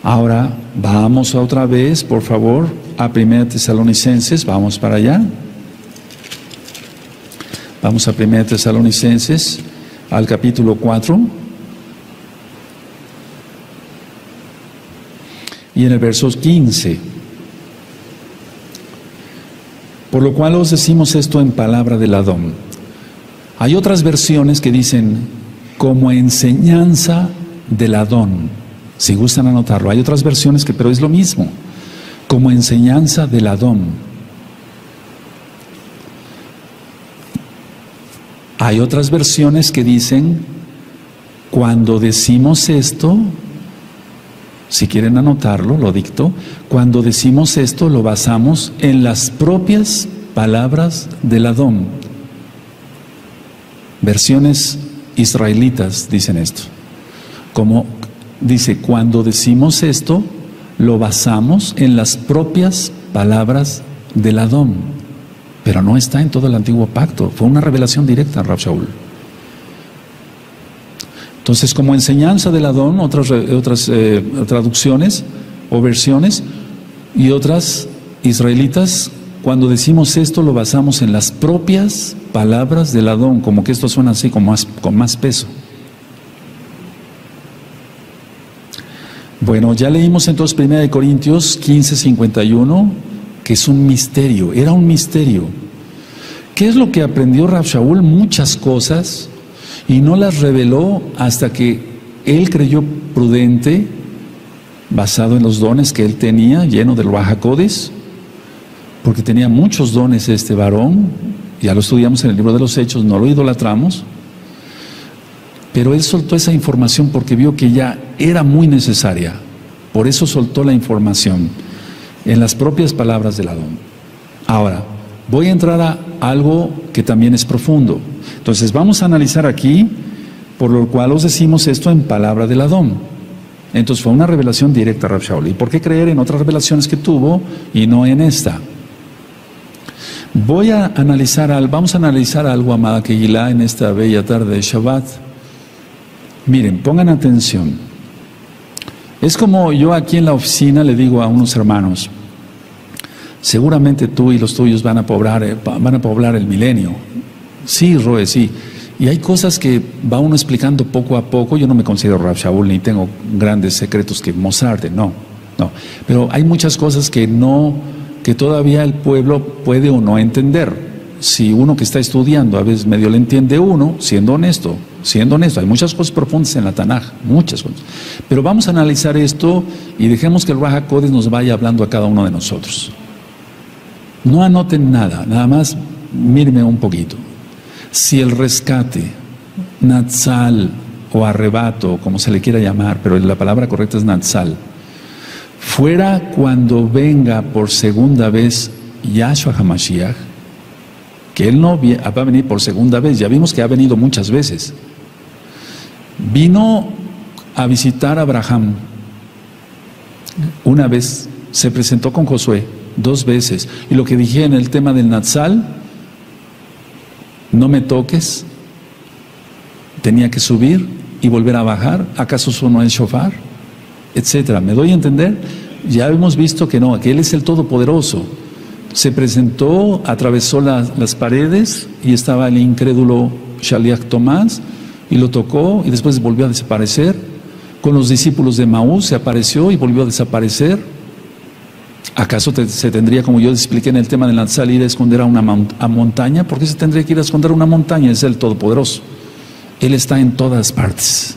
Ahora vamos otra vez, por favor, a 1 Tesalonicenses, vamos para allá. Vamos a 1 Tesalonicenses, al capítulo 4. Y en el verso 15. Por lo cual os decimos esto en palabra del Adón. Hay otras versiones que dicen, como enseñanza del Adón. Si gustan anotarlo, hay otras versiones pero es lo mismo, como enseñanza del Adón. Hay otras versiones que dicen, cuando decimos esto, Si quieren anotarlo, lo dicto. Cuando decimos esto, lo basamos en las propias palabras del Adón. Versiones israelitas dicen esto. Como dice, cuando decimos esto, lo basamos en las propias palabras del Adón. Pero no está en todo el antiguo pacto. Fue una revelación directa a Rav Shaul. Entonces, como enseñanza del Adón, otras traducciones o versiones, y otras israelitas, cuando decimos esto lo basamos en las propias palabras del Adón, como que esto suena así con más peso. Bueno, ya leímos entonces 1 Corintios 15:51, que es un misterio, era un misterio. ¿Qué es lo que aprendió Rav Shaul? Muchas cosas, y no las reveló hasta que él creyó prudente, basado en los dones que él tenía, lleno del Ruach HaKodesh, porque tenía muchos dones este varón, ya lo estudiamos en el libro de los Hechos, no lo idolatramos, pero él soltó esa información porque vio que ya era muy necesaria, por eso soltó la información, en las propias palabras del Adón. Ahora, voy a entrar a algo que también es profundo. Entonces vamos a analizar aquí, por lo cual os decimos esto en palabra del Adón. Entonces fue una revelación directa a Rav Shaul. ¿Y por qué creer en otras revelaciones que tuvo y no en esta? Vamos a analizar algo, amada Kehilá, en esta bella tarde de Shabbat. Miren, pongan atención. Es como yo aquí en la oficina le digo a unos hermanos, seguramente tú y los tuyos van a poblar el milenio. Sí, Roe, sí. Y hay cosas que va uno explicando poco a poco. Yo no me considero Rav Shaul ni tengo grandes secretos que mostrarte, no. Pero hay muchas cosas que todavía el pueblo puede o no entender. Si uno que está estudiando a veces medio le entiende uno, siendo honesto. Hay muchas cosas profundas en la Tanaj, muchas cosas. Pero vamos a analizar esto y dejemos que el Ruach HaKodesh nos vaya hablando a cada uno de nosotros. No anoten nada, nada más mírenme un poquito. Si el rescate, natsal o arrebato, como se le quiera llamar, pero la palabra correcta es natsal, fuera cuando venga por segunda vez Yahshua HaMashiach, que Él no va a venir por segunda vez, ya vimos que ha venido muchas veces. Vino a visitar a Abraham una vez, se presentó con Josué 2 veces, y lo que dije en el tema del natsal, no me toques, tenía que subir y volver a bajar, ¿acaso eso no es shofar? Etcétera. ¿Me doy a entender? Ya hemos visto que no, que Él es el Todopoderoso. Se presentó, atravesó las paredes y estaba el incrédulo Shaliach Tomás y lo tocó y después volvió a desaparecer. Con los discípulos de Maús se apareció y volvió a desaparecer. ¿Acaso se tendría, como yo expliqué en el tema de la Natsal, ir a esconder a una montaña? ¿Por qué se tendría que ir a esconder a una montaña? Es el Todopoderoso. Él está en todas partes.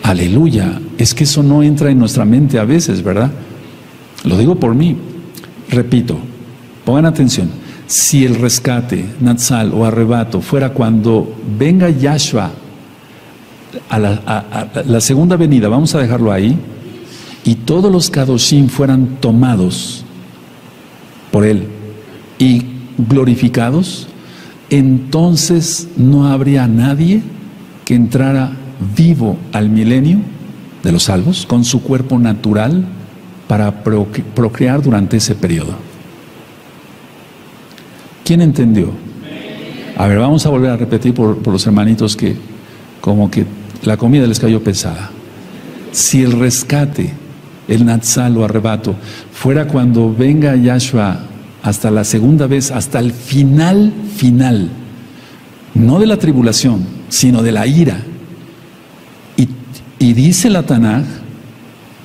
Aleluya. Es que eso no entra en nuestra mente a veces, ¿verdad? Lo digo por mí. Repito, pongan atención. Si el rescate, natsal o arrebato fuera cuando venga Yahshua a la segunda venida, vamos a dejarlo ahí, y todos los Kadoshim fueran tomados por Él y glorificados, entonces no habría nadie que entrara vivo al milenio de los salvos con su cuerpo natural para procrear durante ese periodo. ¿Quién entendió? A ver, vamos a volver a repetir por los hermanitos que como que la comida les cayó pesada. Si el rescate, el natsal o arrebato, fuera cuando venga Yahshua hasta la segunda vez, hasta el final, no de la tribulación, sino de la ira. Y dice la Tanaj,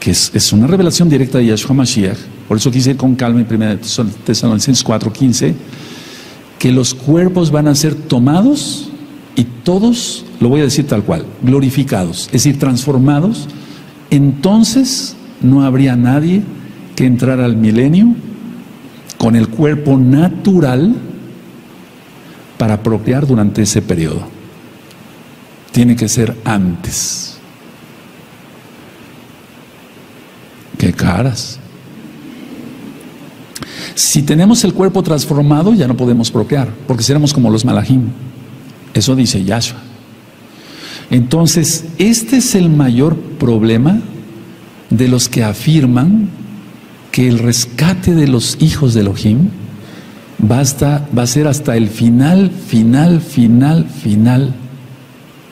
que es una revelación directa de Yahshua Mashiach, por eso quise ir con calma en 1 Tesalonicenses 4:15, que los cuerpos van a ser tomados y todos, lo voy a decir tal cual, glorificados, es decir, transformados. Entonces no habría nadie que entrara al milenio con el cuerpo natural para procrear durante ese periodo. Tiene que ser antes. de caras. Si tenemos el cuerpo transformado, ya no podemos procrear, porque seremos como los malajim. Eso dice Yahshua. Entonces, este es el mayor problema de los que afirman que el rescate de los hijos de Elohim va a ser hasta el final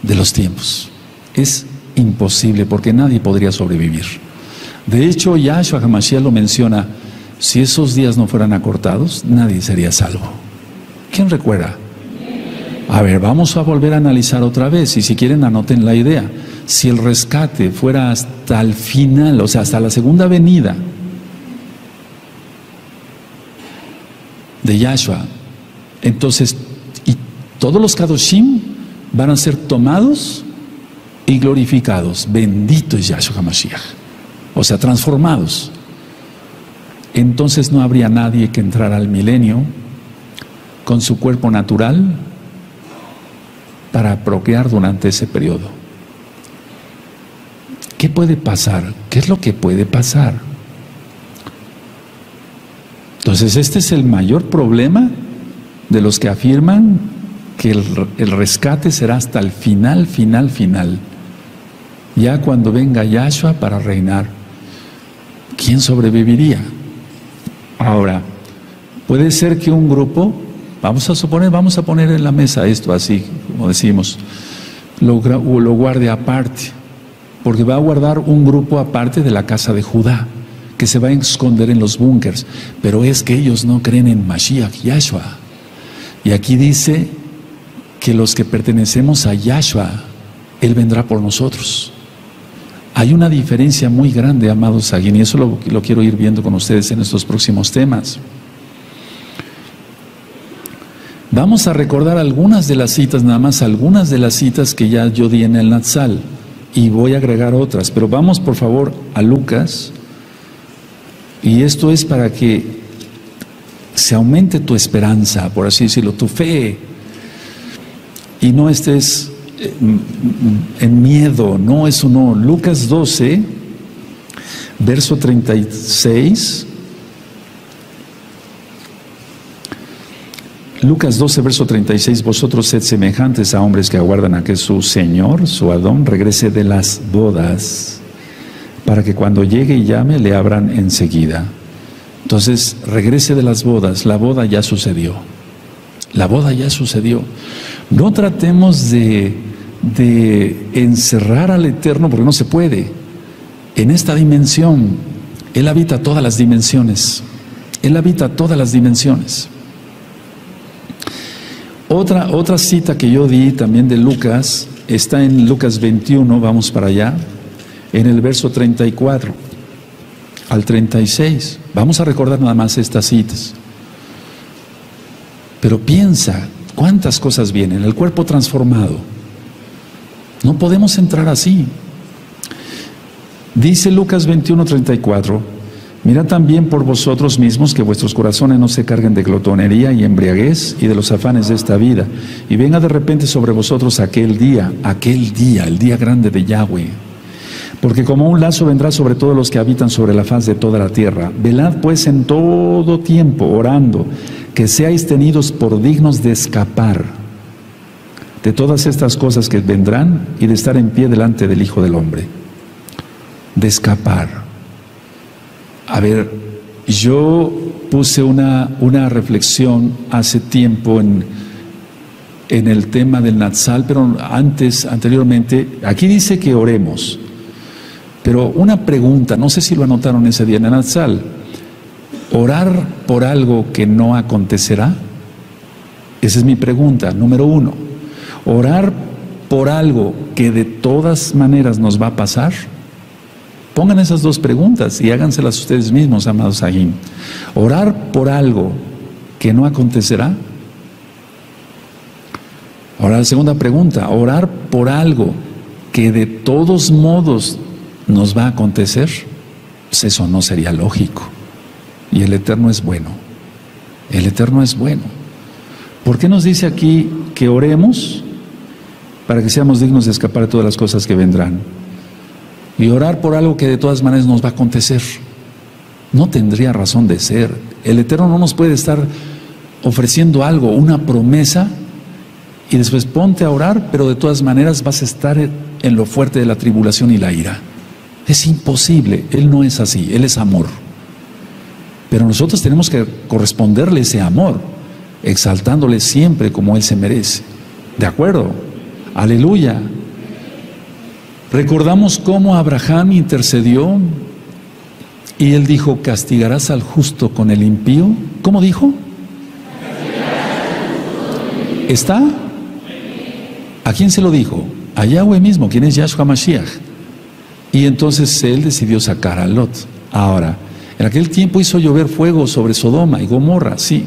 de los tiempos. Es imposible, porque nadie podría sobrevivir. De hecho, Yahshua HaMashiach lo menciona: si esos días no fueran acortados, nadie sería salvo. ¿Quién recuerda? A ver, vamos a volver a analizar otra vez, y si quieren anoten la idea. Si el rescate fuera hasta el final, o sea, hasta la segunda venida de Yahshua, entonces, y todos los Kadoshim van a ser tomados y glorificados. Bendito es Yahshua HaMashiach. O sea, transformados. Entonces no habría nadie que entrara al milenio con su cuerpo natural para procrear durante ese periodo. ¿Qué puede pasar? ¿Qué es lo que puede pasar? Entonces este es el mayor problema de los que afirman que el rescate será hasta el final. Ya cuando venga Yahshua para reinar, ¿quién sobreviviría? Ahora, puede ser que un grupo, vamos a poner en la mesa esto así, como decimos, lo guarde aparte, porque va a guardar un grupo aparte de la casa de Judá, que se va a esconder en los búnkers, pero es que ellos no creen en Mashiach, Yahshua. Y aquí dice que los que pertenecemos a Yahshua, Él vendrá por nosotros. Hay una diferencia muy grande, amados Saguín, y eso lo quiero ir viendo con ustedes en estos próximos temas. Vamos a recordar algunas de las citas, nada más algunas de las citas que ya yo di en el Natsal, y voy a agregar otras, pero vamos por favor a Lucas, y esto es para que se aumente tu esperanza, por así decirlo, tu fe, y no estés en miedo. No, eso no. Lucas 12, verso 36. Lucas 12, verso 36. Vosotros sed semejantes a hombres que aguardan a que su Señor, su Adón, regrese de las bodas, para que cuando llegue y llame, le abran enseguida. Entonces, regrese de las bodas. La boda ya sucedió. La boda ya sucedió. No tratemos de encerrar al Eterno, porque no se puede. En esta dimensión, Él habita todas las dimensiones. Él habita todas las dimensiones. Otra cita que yo di también de Lucas, está en Lucas 21, vamos para allá, en el verso 34 al 36. Vamos a recordar nada más estas citas. Pero piensa, ¿cuántas cosas vienen? El cuerpo transformado. No podemos entrar así. Dice Lucas 21:34: mirad también por vosotros mismos que vuestros corazones no se carguen de glotonería y embriaguez y de los afanes de esta vida, y venga de repente sobre vosotros aquel día, el día grande de Yahweh. Porque como un lazo vendrá sobre todos los que habitan sobre la faz de toda la tierra. Velad pues en todo tiempo, orando, que seáis tenidos por dignos de escapar de todas estas cosas que vendrán y de estar en pie delante del Hijo del Hombre. De escapar. A ver, yo puse una reflexión hace tiempo en el tema del Natsal, pero anteriormente, aquí dice que oremos. Pero una pregunta, no sé si lo anotaron ese día en el Natsal: ¿orar por algo que no acontecerá? Esa es mi pregunta, número uno. ¿Orar por algo que de todas maneras nos va a pasar? Pongan esas dos preguntas y háganselas ustedes mismos, amados Agim. ¿Orar por algo que no acontecerá? Ahora la segunda pregunta: ¿orar por algo que de todos modos nos va a acontecer? Pues eso no sería lógico. Y el Eterno es bueno. El Eterno es bueno. ¿Por qué nos dice aquí que oremos? Para que seamos dignos de escapar de todas las cosas que vendrán. Y orar por algo que de todas maneras nos va a acontecer. no tendría razón de ser. El Eterno no nos puede estar ofreciendo algo, una promesa, y después ponte a orar, pero de todas maneras vas a estar en lo fuerte de la tribulación y la ira. Es imposible. Él no es así, Él es amor. Pero nosotros tenemos que corresponderle ese amor, exaltándole siempre como Él se merece. ¿De acuerdo? Aleluya. Recordamos cómo Abraham intercedió y él dijo: ¿castigarás al justo con el impío? ¿Cómo dijo? ¿Está? ¿A quién se lo dijo? A Yahweh mismo, quien es Yahshua Mashiach. Y entonces él decidió sacar a Lot. Ahora, en aquel tiempo hizo llover fuego sobre Sodoma y Gomorra, sí,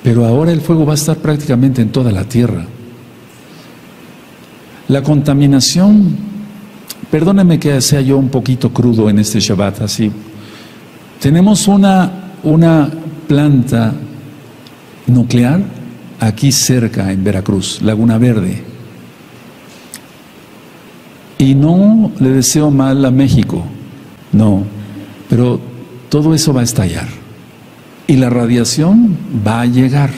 pero ahora el fuego va a estar prácticamente en toda la tierra. La contaminación, perdónenme que sea yo un poquito crudo en este Shabbat, así. Tenemos una planta nuclear aquí cerca en Veracruz, Laguna Verde. Y no le deseo mal a México, no, pero todo eso va a estallar. Y la radiación va a llegar.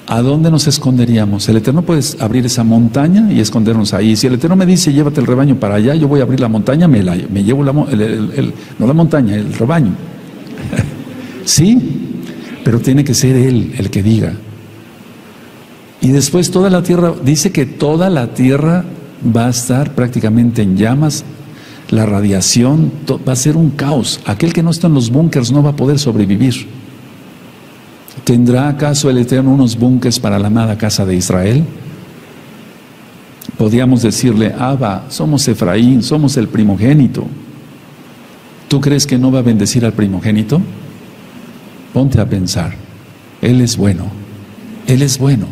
¿A dónde nos esconderíamos? El Eterno puede abrir esa montaña y escondernos ahí. Si el Eterno me dice: llévate el rebaño para allá, yo voy a abrir la montaña, me llevo no la montaña, el rebaño. Sí, pero tiene que ser Él el que diga. Y después toda la tierra, dice que toda la tierra va a estar prácticamente en llamas. La radiación va a ser un caos. Aquel que no está en los búnkers no va a poder sobrevivir. ¿Tendrá acaso el Eterno unos búnkers para la amada casa de Israel? Podríamos decirle: Abba, somos Efraín, somos el primogénito. ¿Tú crees que no va a bendecir al primogénito? Ponte a pensar. Él es bueno. Él es bueno.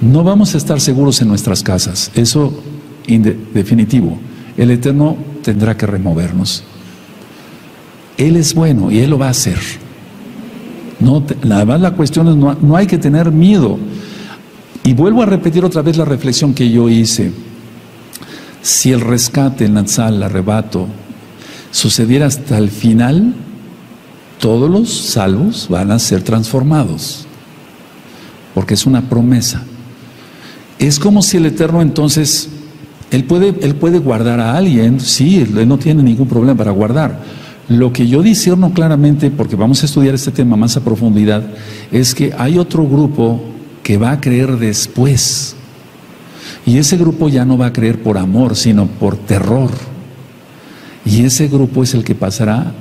No vamos a estar seguros en nuestras casas. Eso definitivo. El Eterno tendrá que removernos. Él es bueno y Él lo va a hacer. No, nada más la cuestión es, no hay que tener miedo. Y vuelvo a repetir otra vez la reflexión que yo hice. Si el rescate, el Natsal, el arrebato, sucediera hasta el final, todos los salvos van a ser transformados. Porque es una promesa. Es como si el Eterno entonces, Él puede guardar a alguien, sí, Él no tiene ningún problema para guardar. Lo que yo discierno claramente, porque vamos a estudiar este tema más a profundidad, es que hay otro grupo que va a creer después. Y ese grupo ya no va a creer por amor, sino por terror. Y ese grupo es el que pasará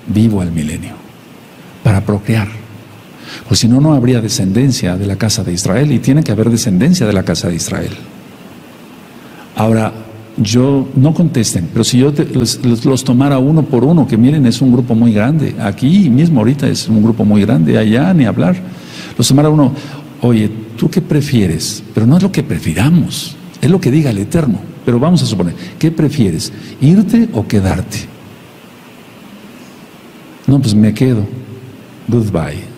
vivo al milenio, para procrear. Pues si no, no habría descendencia de la casa de Israel, y tiene que haber descendencia de la casa de Israel. Ahora, no contesten, pero si yo los tomara uno por uno, que miren, es un grupo muy grande, aquí mismo ahorita es un grupo muy grande, allá ni hablar, los tomara uno: oye, ¿tú qué prefieres? Pero no es lo que prefiramos, es lo que diga el Eterno. Pero vamos a suponer, ¿qué prefieres? ¿Irte o quedarte? No, pues me quedo. Goodbye.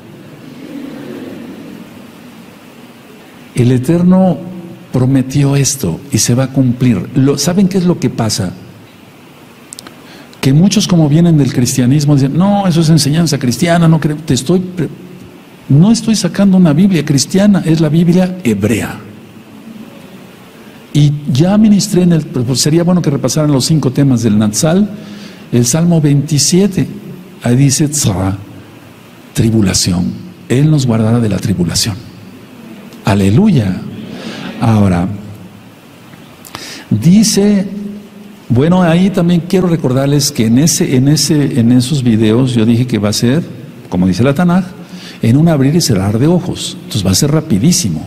El Eterno prometió esto y se va a cumplir. ¿Saben qué es lo que pasa? Que muchos, como vienen del cristianismo, dicen: no, eso es enseñanza cristiana, no creo. No estoy sacando una Biblia cristiana, es la Biblia hebrea. Y ya ministré pues sería bueno que repasaran los 5 temas del Natsal. El Salmo 27, ahí dice tzara, tribulación. Él nos guardará de la tribulación. Aleluya. Ahora, dice, bueno, ahí también quiero recordarles que en esos videos yo dije que va a ser, como dice la Tanaj, en un abrir y cerrar de ojos. Entonces va a ser rapidísimo.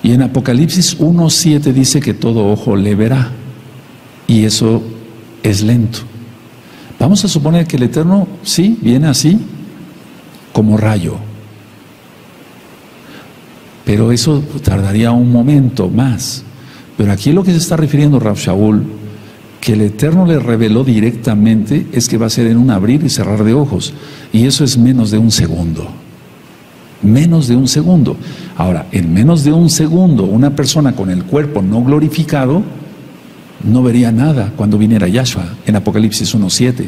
Y en Apocalipsis 1:7 dice que todo ojo le verá. Y eso es lento. Vamos a suponer que el Eterno, sí, viene así, como rayo. Pero eso tardaría un momento más. Pero aquí lo que se está refiriendo Rav Shaul, que el Eterno le reveló directamente, es que va a ser en un abrir y cerrar de ojos. Y eso es menos de un segundo. Menos de un segundo. Ahora, en menos de un segundo, una persona con el cuerpo no glorificado no vería nada cuando viniera Yahshua, en Apocalipsis 1:7.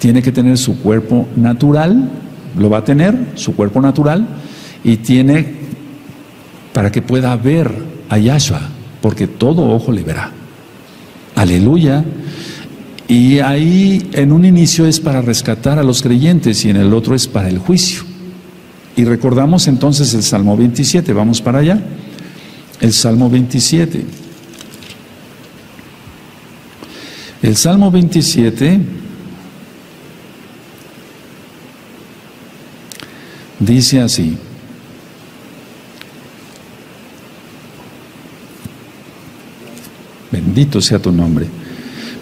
tiene que tener su cuerpo natural, lo va a tener, su cuerpo natural, y tiene para que pueda ver a Yahshua, porque todo ojo le verá. Aleluya. Y ahí en un inicio es para rescatar a los creyentes y en el otro es para el juicio. Y recordamos entonces el Salmo 27, vamos para allá. El Salmo 27. El Salmo 27 dice así. Bendito sea tu nombre.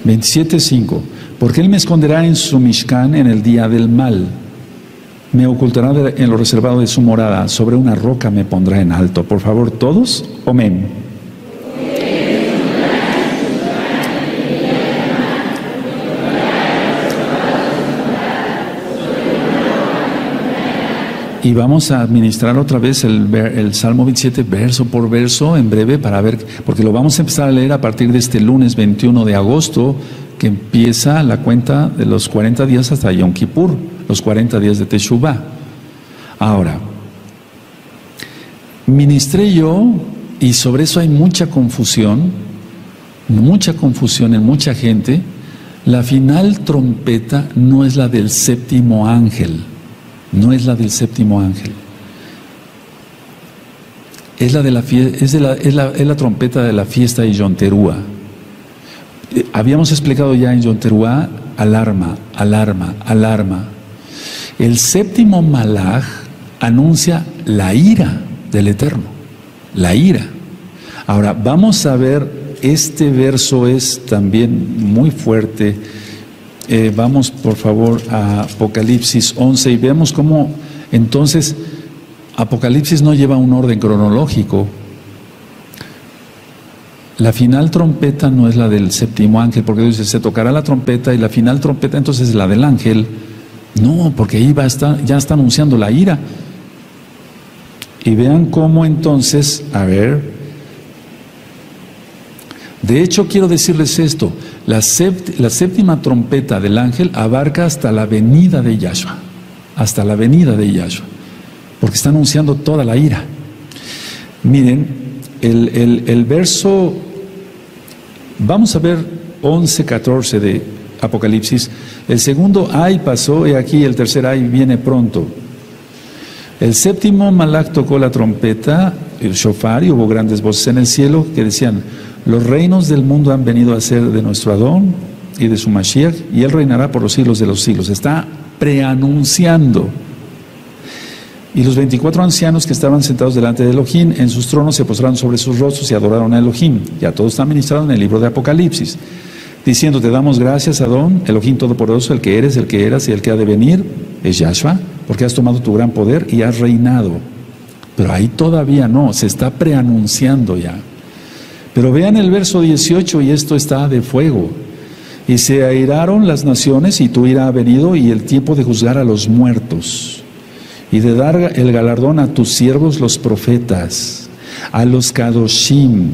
27:5. Porque Él me esconderá en su Mishkan en el día del mal. Me ocultará en lo reservado de su morada. Sobre una roca me pondrá en alto. Por favor, todos, amén. Y vamos a administrar otra vez el Salmo 27 verso por verso en breve para ver, porque lo vamos a empezar a leer a partir de este lunes 21 de agosto, que empieza la cuenta de los 40 días hasta Yom Kippur, los 40 días de Teshuvah. Ahora, ministré yo, y sobre eso hay mucha confusión en mucha gente. La final trompeta no es la del séptimo ángel. No es la del séptimo ángel. Es la trompeta de la fiesta de Yom Teruah. Habíamos explicado ya en Yom Teruah, alarma, alarma, alarma. El séptimo malaj anuncia la ira del Eterno. La ira. Ahora, vamos a ver, este verso es también muy fuerte. Vamos por favor a Apocalipsis 11 y veamos cómo entonces Apocalipsis no lleva un orden cronológico. La final trompeta no es la del séptimo ángel, porque dice, se tocará la trompeta y la final trompeta entonces es la del ángel. No, porque ahí ya está anunciando la ira. Y vean cómo entonces, a ver, de hecho quiero decirles esto. La séptima trompeta del ángel abarca hasta la venida de Yahshua, hasta la venida de Yahshua, porque está anunciando toda la ira. Miren, el verso, vamos a ver 11:14 de Apocalipsis. El segundo ay pasó, y aquí el tercer ay viene pronto. El séptimo malaj tocó la trompeta, el shofar, y hubo grandes voces en el cielo que decían: los reinos del mundo han venido a ser de nuestro Adón y de su Mashiach, y Él reinará por los siglos de los siglos. Está preanunciando. Y los 24 ancianos que estaban sentados delante de Elohim en sus tronos se postraron sobre sus rostros y adoraron a Elohim. Ya todo está ministrado en el libro de Apocalipsis, diciendo: te damos gracias, Adón, Elohim Todopoderoso, el que eres, el que eras y el que ha de venir, es Yahshua, porque has tomado tu gran poder y has reinado. Pero ahí todavía no, se está preanunciando ya. Pero vean el verso 18, y esto está de fuego. Y se airaron las naciones, y tu ira ha venido, y el tiempo de juzgar a los muertos, y de dar el galardón a tus siervos los profetas, a los kadoshim,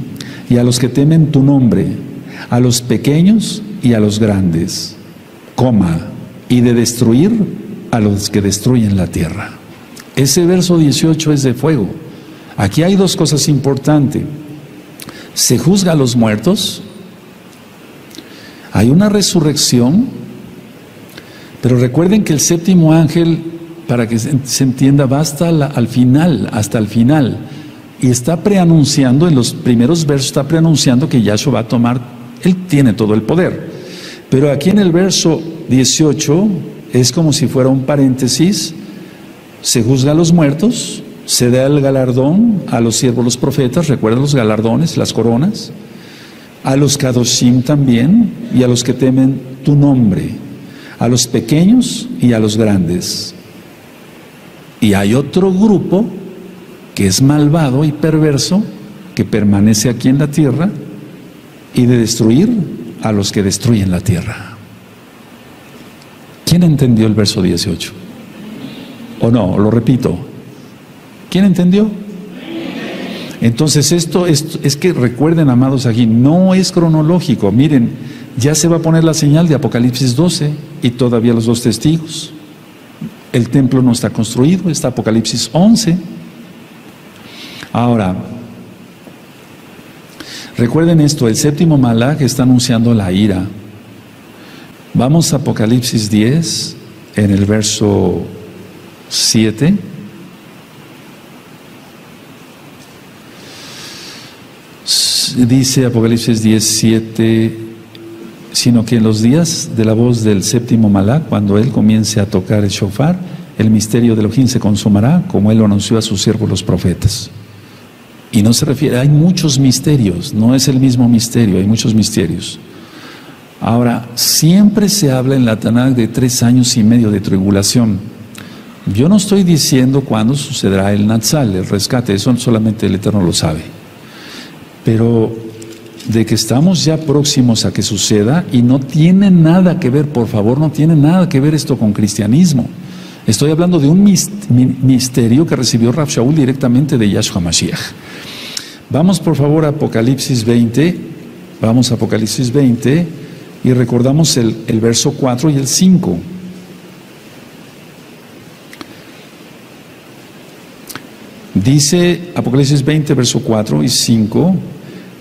y a los que temen tu nombre, a los pequeños y a los grandes, y de destruir a los que destruyen la tierra. Ese verso 18 es de fuego. Aquí hay dos cosas importantes. Se juzga a los muertos, hay una resurrección, pero recuerden que el séptimo ángel, para que se entienda, va hasta el final, y está preanunciando, en los primeros versos está preanunciando que Yahshua va a tomar, Él tiene todo el poder. Pero aquí en el verso 18 es como si fuera un paréntesis. Se juzga a los muertos, se da el galardón a los siervos, los profetas, recuerden los galardones, las coronas, a los kadoshim también, y a los que temen tu nombre, a los pequeños y a los grandes. Y hay otro grupo que es malvado y perverso, que permanece aquí en la tierra, y de destruir a los que destruyen la tierra. ¿Quién entendió el verso 18? ¿O no? Lo repito. ¿Quién entendió? Entonces esto es que recuerden, amados, aquí no es cronológico. Miren, Ya se va a poner la señal de Apocalipsis 12 y todavía los 2 testigos. El templo no está construido, está Apocalipsis 11. Ahora, recuerden esto, el séptimo Malaj está anunciando la ira. Vamos a Apocalipsis 10, en el verso 7. Dice Apocalipsis 10, 7, sino que en los días de la voz del séptimo Malaj, cuando él comience a tocar el shofar, el misterio de Elohim se consumará, como él lo anunció a sus siervos los profetas. Y no se refiere, hay muchos misterios, no es el mismo misterio, hay muchos misterios. Ahora, siempre se habla en la Tanakh de 3 años y medio de tribulación. Yo no estoy diciendo cuándo sucederá el Natsal, el rescate, eso solamente el Eterno lo sabe. Pero de que estamos ya próximos a que suceda, y no tiene nada que ver, por favor, no tiene nada que ver esto con cristianismo. Estoy hablando de un misterio que recibió Rav Shaul directamente de Yahshua Mashiach. Vamos por favor a Apocalipsis 20, vamos a Apocalipsis 20 y recordamos el verso 4 y el 5. Dice Apocalipsis 20, verso 4 y 5,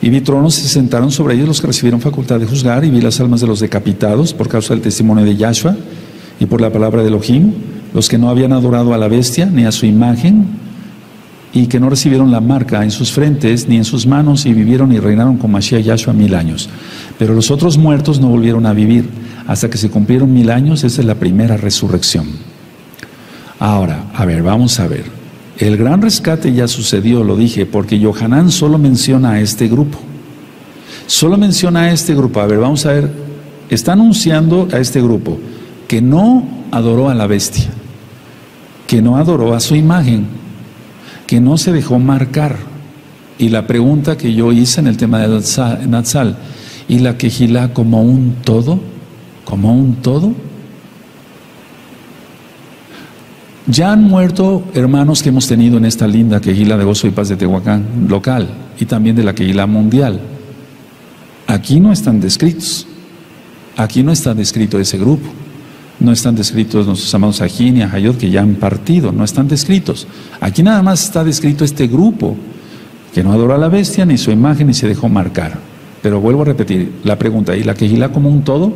y vi tronos, se sentaron sobre ellos los que recibieron facultad de juzgar, y vi las almas de los decapitados por causa del testimonio de Yahshua y por la palabra de Elohim, los que no habían adorado a la bestia ni a su imagen, y que no recibieron la marca en sus frentes ni en sus manos, y vivieron y reinaron con Mashiach Yahshua 1000 años. Pero los otros muertos no volvieron a vivir hasta que se cumplieron 1000 años. Esa es la primera resurrección. Ahora, a ver, vamos a ver. El gran rescate ya sucedió, lo dije, porque Yohanan solo menciona a este grupo. Solo menciona a este grupo. A ver, vamos a ver. Está anunciando a este grupo que no adoró a la bestia, que no adoró a su imagen, que no se dejó marcar. Y la pregunta que yo hice en el tema del Natsal, ¿y la Kehilá como un todo? ¿Como un todo? Ya han muerto hermanos que hemos tenido en esta linda Kehilá de Gozo y Paz de Tehuacán local, y también de la Kehilá mundial. Aquí no están descritos. Aquí no está descrito ese grupo. No están descritos nuestros amados Ajín y Ajayot, que ya han partido, no están descritos. Aquí nada más está descrito este grupo que no adoró a la bestia ni su imagen ni se dejó marcar. Pero vuelvo a repetir la pregunta, ¿y la Kehilá como un todo?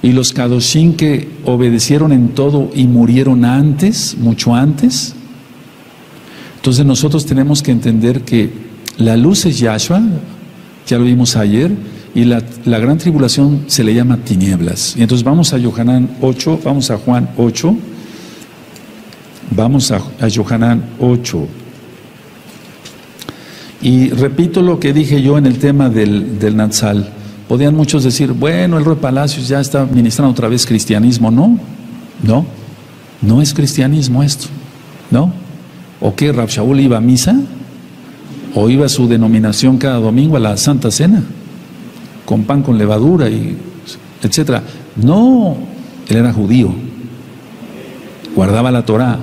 ¿Y los Kadoshim que obedecieron en todo y murieron antes, mucho antes? Entonces nosotros tenemos que entender que la luz es Yahshua, ya lo vimos ayer, y la gran tribulación se le llama tinieblas. Y entonces vamos a Yohanan 8, vamos a Juan 8, vamos a Yohanan 8. Y repito lo que dije yo en el tema del Natsal. Podían muchos decir, bueno, el Roy Palacios ya está ministrando otra vez cristianismo. No es cristianismo esto, ¿no? ¿O qué? ¿Rav Shaul iba a misa? ¿O iba a su denominación cada domingo a la Santa Cena? Con pan con levadura y etcétera. No, él era judío, guardaba la Torá,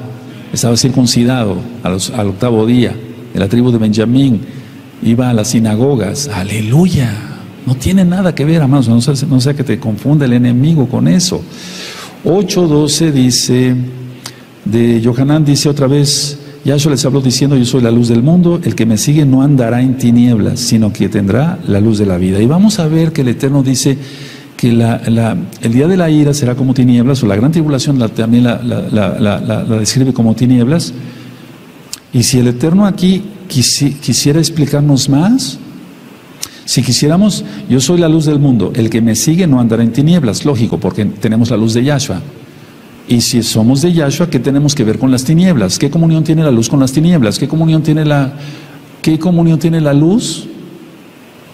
estaba circuncidado al 8º día, de la tribu de Benjamín, iba a las sinagogas. Aleluya. No tiene nada que ver, amados, no sea que te confunda el enemigo con eso. 8:12 dice, de Yohanan dice otra vez, Yahshua les habló diciendo, yo soy la luz del mundo, el que me sigue no andará en tinieblas, sino que tendrá la luz de la vida. Y vamos a ver que el Eterno dice que el día de la ira será como tinieblas, o la gran tribulación también la describe como tinieblas. Y si el Eterno aquí quisiera explicarnos más, si quisiéramos, yo soy la luz del mundo, el que me sigue no andará en tinieblas, lógico, porque tenemos la luz de Yahshua. Y si somos de Yahshua, ¿qué tenemos que ver con las tinieblas? ¿Qué comunión tiene la luz con las tinieblas? ¿Qué comunión tiene la luz?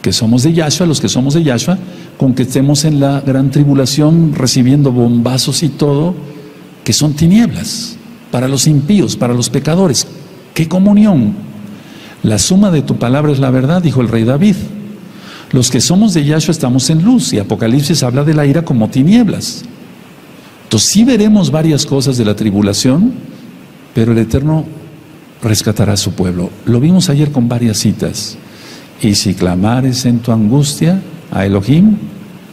Que somos de Yahshua, los que somos de Yahshua, con que estemos en la gran tribulación recibiendo bombazos y todo, que son tinieblas, para los impíos, para los pecadores. ¿Qué comunión? La suma de tu palabra es la verdad, dijo el rey David. Los que somos de Yahshua estamos en luz, y Apocalipsis habla de la ira como tinieblas. Entonces sí veremos varias cosas de la tribulación, pero el Eterno rescatará a su pueblo. Lo vimos ayer con varias citas. Y si clamares en tu angustia a Elohim,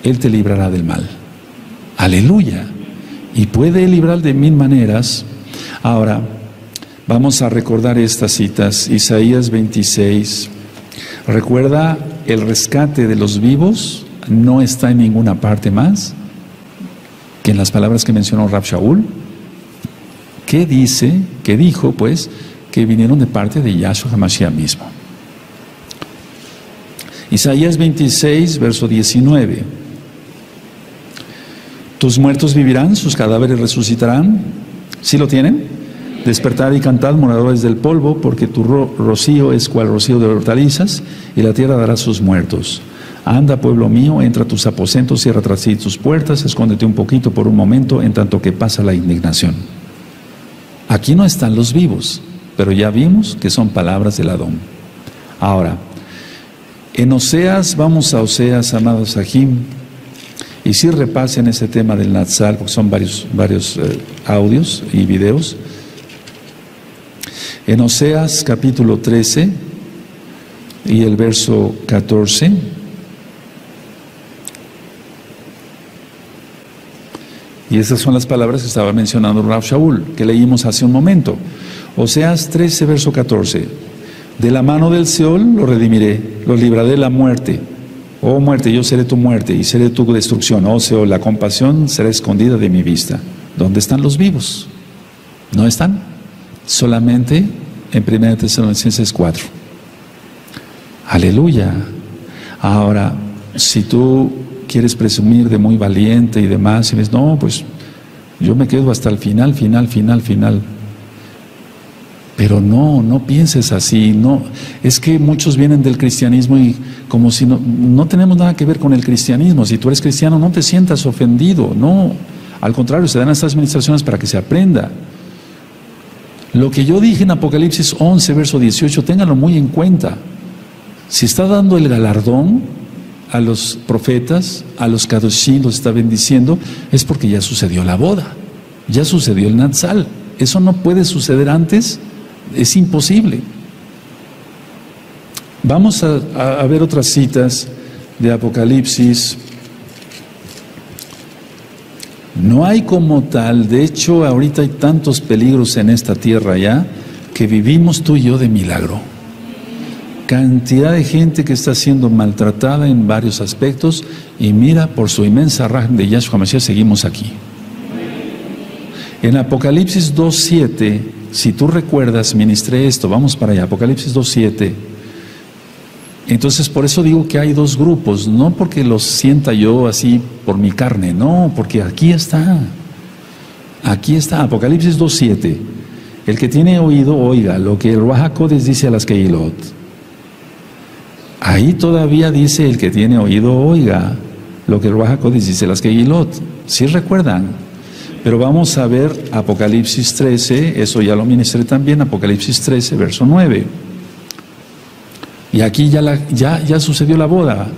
Él te librará del mal. Aleluya. Y puede librar de 1000 maneras. Ahora, vamos a recordar estas citas. Isaías 26. Recuerda, el rescate de los vivos no está en ninguna parte más que en las palabras que mencionó Rab Shaul. ¿Qué dice? ¿Qué dijo? Pues que vinieron de parte de Yahshua HaMashiach mismo. Isaías 26, verso 19. Tus muertos vivirán, sus cadáveres resucitarán. ¿Sí lo tienen? Despertad y cantad, moradores del polvo, porque tu rocío es cual rocío de hortalizas, y la tierra dará sus muertos. Anda, pueblo mío, entra a tus aposentos, cierra tras sí tus puertas, escóndete un poquito por un momento, en tanto que pasa la indignación. Aquí no están los vivos, pero ya vimos que son palabras del Adón. Ahora, en Oseas, vamos a Oseas, amados Sahim, y si repasen ese tema del Natsal, porque son varios audios y videos. En Oseas capítulo 13 y el verso 14, y esas son las palabras que estaba mencionando Rab Shaul, que leímos hace un momento. Oseas 13, verso 14. De la mano del Seol lo redimiré, lo libraré de la muerte. Oh muerte, yo seré tu muerte y seré tu destrucción. Oh Seol, la compasión será escondida de mi vista. ¿Dónde están los vivos? ¿No están? Solamente en 1 Tesalonicenses 4. Aleluya. Ahora, si tú quieres presumir de muy valiente y demás, y ves, no, pues yo me quedo hasta el final. Pero no pienses así. No, es que muchos vienen del cristianismo y como si no tenemos nada que ver con el cristianismo. Si tú eres cristiano, no te sientas ofendido. No, al contrario, se dan estas administraciones para que se aprenda. Lo que yo dije en Apocalipsis 11, verso 18, ténganlo muy en cuenta. Si está dando el galardón a los profetas, a los Kadoshim, los está bendiciendo, es porque ya sucedió la boda, ya sucedió el Natsal. Eso no puede suceder antes, es imposible. Vamos a ver otras citas de Apocalipsis. No hay como tal, de hecho ahorita hay tantos peligros en esta tierra ya, que vivimos tú y yo de milagro. Cantidad de gente que está siendo maltratada en varios aspectos, y mira, por su inmensa raja de Yahshua HaMashiach seguimos aquí. En Apocalipsis 2.7, si tú recuerdas, ministré esto, vamos para allá, Apocalipsis 2.7. Entonces, por eso digo que hay dos grupos, no porque los sienta yo así por mi carne, no, porque aquí está, Apocalipsis 2.7. El que tiene oído, oiga lo que el Ruach HaKodesh dice a las Kehilot. Ahí todavía dice el que tiene oído, oiga lo que el Ruach HaKodesh dice a las Kehilot. ¿Sí recuerdan? Pero vamos a ver Apocalipsis 13, eso ya lo ministré también, Apocalipsis 13, verso 9. Y aquí ya sucedió la boda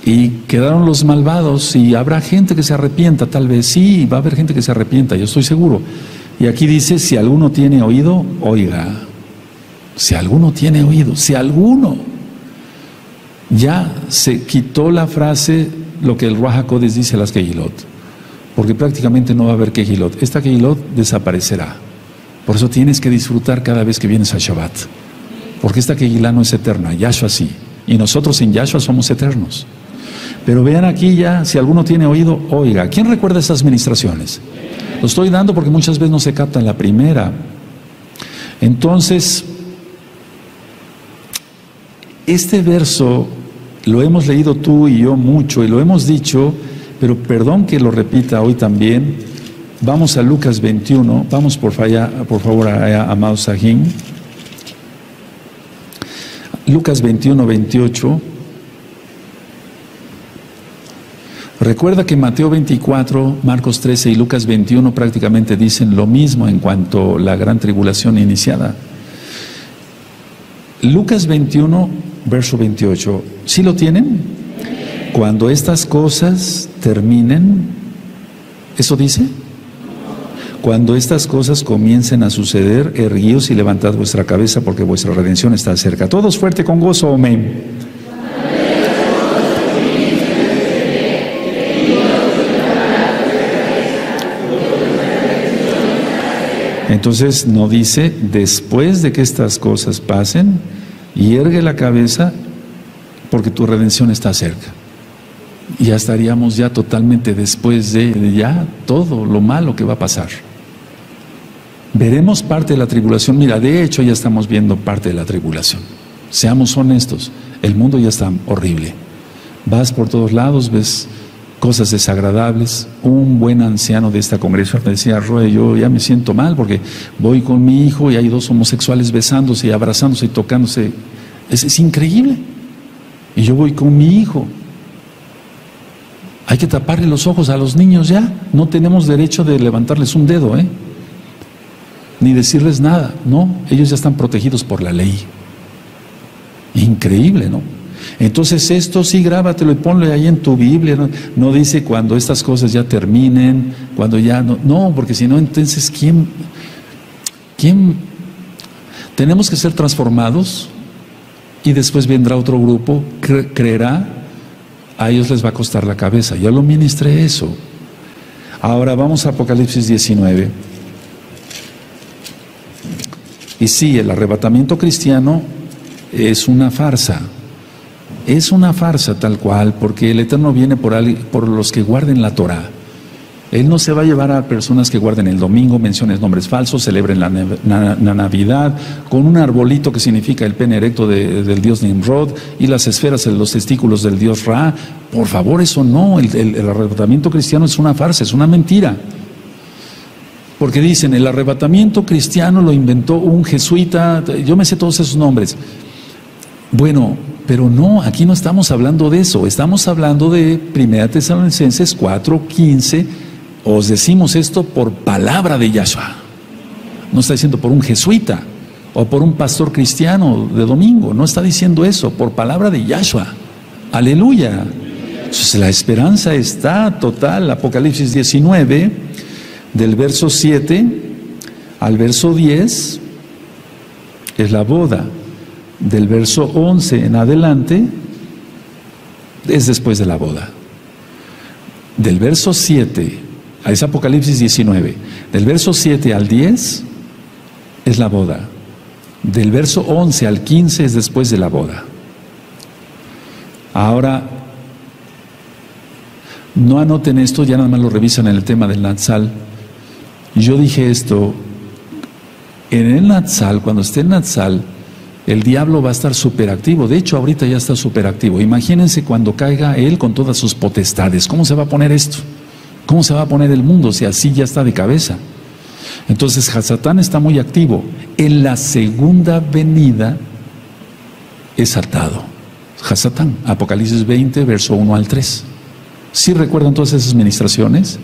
y quedaron los malvados, y habrá gente que se arrepienta, tal vez sí, va a haber gente que se arrepienta, yo estoy seguro. Y aquí dice, si alguno tiene oído, oiga. Si alguno tiene oído, si alguno. Ya se quitó la frase, lo que el Ruach HaKodesh dice a las Kehilot, porque prácticamente no va a haber Kehilot. Esta Kehilot desaparecerá. Por eso tienes que disfrutar cada vez que vienes a Shabbat. Porque esta Kehilá no es eterna, Yahshua sí. Y nosotros en Yahshua somos eternos. Pero vean aquí ya, si alguno tiene oído, oiga. ¿Quién recuerda esas ministraciones? Lo estoy dando porque muchas veces no se capta en la primera. Entonces, este verso lo hemos leído tú y yo mucho y lo hemos dicho, pero perdón que lo repita hoy también. Vamos a Lucas 21, vamos por favor allá, amados Sahim. Lucas 21, 28. Recuerda que Mateo 24, Marcos 13 y Lucas 21 prácticamente dicen lo mismo en cuanto a la gran tribulación iniciada. Lucas 21, verso 28. ¿Sí lo tienen? Cuando estas cosas terminen, ¿eso dice? Cuando estas cosas comiencen a suceder, erguíos y levantad vuestra cabeza, porque vuestra redención está cerca. Todos fuerte con gozo, amén. Entonces no dice, después de que estas cosas pasen, yergue la cabeza porque tu redención está cerca. Y ya estaríamos ya totalmente después de ya todo lo malo que va a pasar. Veremos parte de la tribulación. Mira, de hecho ya estamos viendo parte de la tribulación. Seamos honestos, el mundo ya está horrible. Vas por todos lados, ves cosas desagradables. Un buen anciano de esta congregación me decía, Roe, yo ya me siento mal porque voy con mi hijo y hay dos homosexuales besándose y abrazándose y tocándose. Es increíble. Y yo voy con mi hijo. Hay que taparle los ojos a los niños ya. No tenemos derecho de levantarles un dedo, ni decirles nada. No, ellos ya están protegidos por la ley. Increíble, ¿no? Entonces esto sí, grábatelo y ponlo ahí en tu Biblia. No dice cuando estas cosas ya terminen, cuando ya no. No, porque si no, entonces ¿quién? Tenemos que ser transformados y después vendrá otro grupo, creerá. A ellos les va a costar la cabeza. Ya lo ministré eso. Ahora vamos a Apocalipsis 19. Y sí, el arrebatamiento cristiano es una farsa. Es una farsa tal cual, porque el Eterno viene por los que guarden la Torah. Él no se va a llevar a personas que guarden el domingo, mencionen nombres falsos, celebren la Navidad, con un arbolito que significa el pene erecto del dios Nimrod y las esferas en los testículos del dios Ra. Por favor, eso no. El arrebatamiento cristiano es una farsa, es una mentira. Porque dicen, el arrebatamiento cristiano lo inventó un jesuita, yo me sé todos esos nombres. Bueno, pero no, aquí no estamos hablando de eso, estamos hablando de 1 Tesalonicenses 4:15. Os decimos esto por palabra de Yahshua. No está diciendo por un jesuita o por un pastor cristiano de domingo. No está diciendo eso, por palabra de Yahshua. Aleluya. Entonces la esperanza está total. Apocalipsis 19, del verso 7 al verso 10, es la boda. Del verso 11 en adelante, es después de la boda. Del verso 7, es Apocalipsis 19, del verso 7 al 10 es la boda. Del verso 11 al 15 es después de la boda. Ahora, no anoten esto, ya nada más lo revisan en el tema del Natsal. Yo dije esto, en el Natsal, cuando esté el Natsal, el diablo va a estar superactivo. De hecho, ahorita ya está superactivo. Imagínense cuando caiga él con todas sus potestades. ¿Cómo se va a poner esto? ¿Cómo se va a poner el mundo si así ya está de cabeza? Entonces, Satán está muy activo. En la segunda venida es atado. Satán, Apocalipsis 20, verso 1 al 3. ¿Sí recuerdan todas esas ministraciones?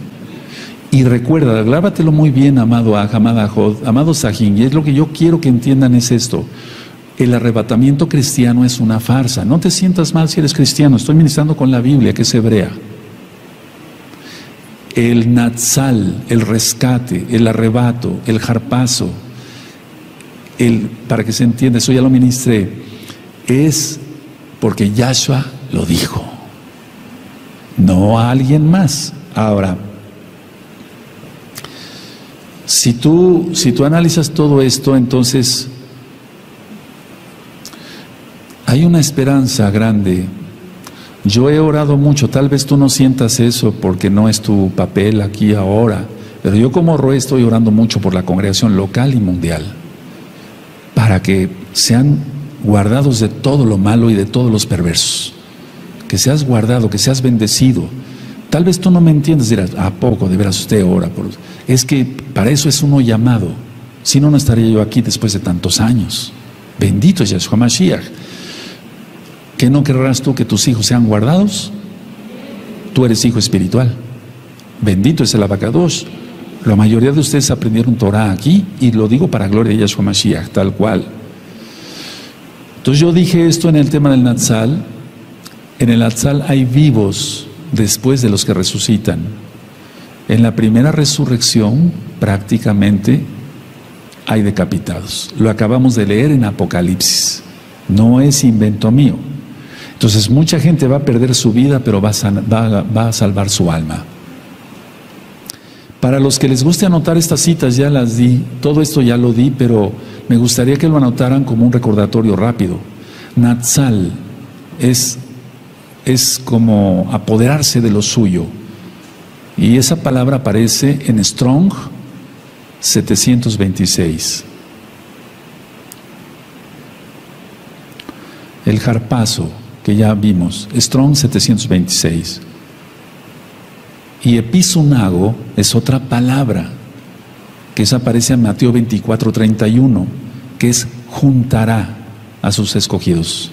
Y recuerda, grábatelo muy bien, amado Aj, amada Jod, amado Sahin, y es lo que yo quiero que entiendan es esto. El arrebatamiento cristiano es una farsa. No te sientas mal si eres cristiano, estoy ministrando con la Biblia, que es hebrea. El Natsal, el rescate, el arrebato, el harpazo, para que se entienda, eso ya lo ministré, es porque Yahshua lo dijo, no a alguien más. Ahora, si tú analizas todo esto, entonces hay una esperanza grande. Yo he orado mucho, tal vez tú no sientas eso porque no es tu papel aquí ahora, pero yo como Roe estoy orando mucho por la congregación local y mundial, para que sean guardados de todo lo malo y de todos los perversos, que seas guardado, que seas bendecido. Tal vez tú no me entiendes, dirás, ¿a poco de veras usted ora? Es que para eso es uno llamado, si no, no estaría yo aquí después de tantos años. Bendito es Yahshua Mashiach. ¿Qué no querrás tú que tus hijos sean guardados? Tú eres hijo espiritual. Bendito es el Abacadosh. La mayoría de ustedes aprendieron Torah aquí, y lo digo para gloria de Yahshua Mashiach, tal cual. Entonces yo dije esto en el tema del Natsal. En el Natsal hay vivos después de los que resucitan. En la primera resurrección prácticamente hay decapitados. Lo acabamos de leer en Apocalipsis. No es invento mío. Entonces mucha gente va a perder su vida, pero va a salvar su alma. Para los que les guste anotar estas citas, ya las di, todo esto ya lo di, pero me gustaría que lo anotaran como un recordatorio rápido. Natsal es como apoderarse de lo suyo. Y esa palabra aparece en Strong 726. El harpazo, que ya vimos, Strong 726. Y episunago es otra palabra, que esa aparece en Mateo 24:31, que es juntará a sus escogidos.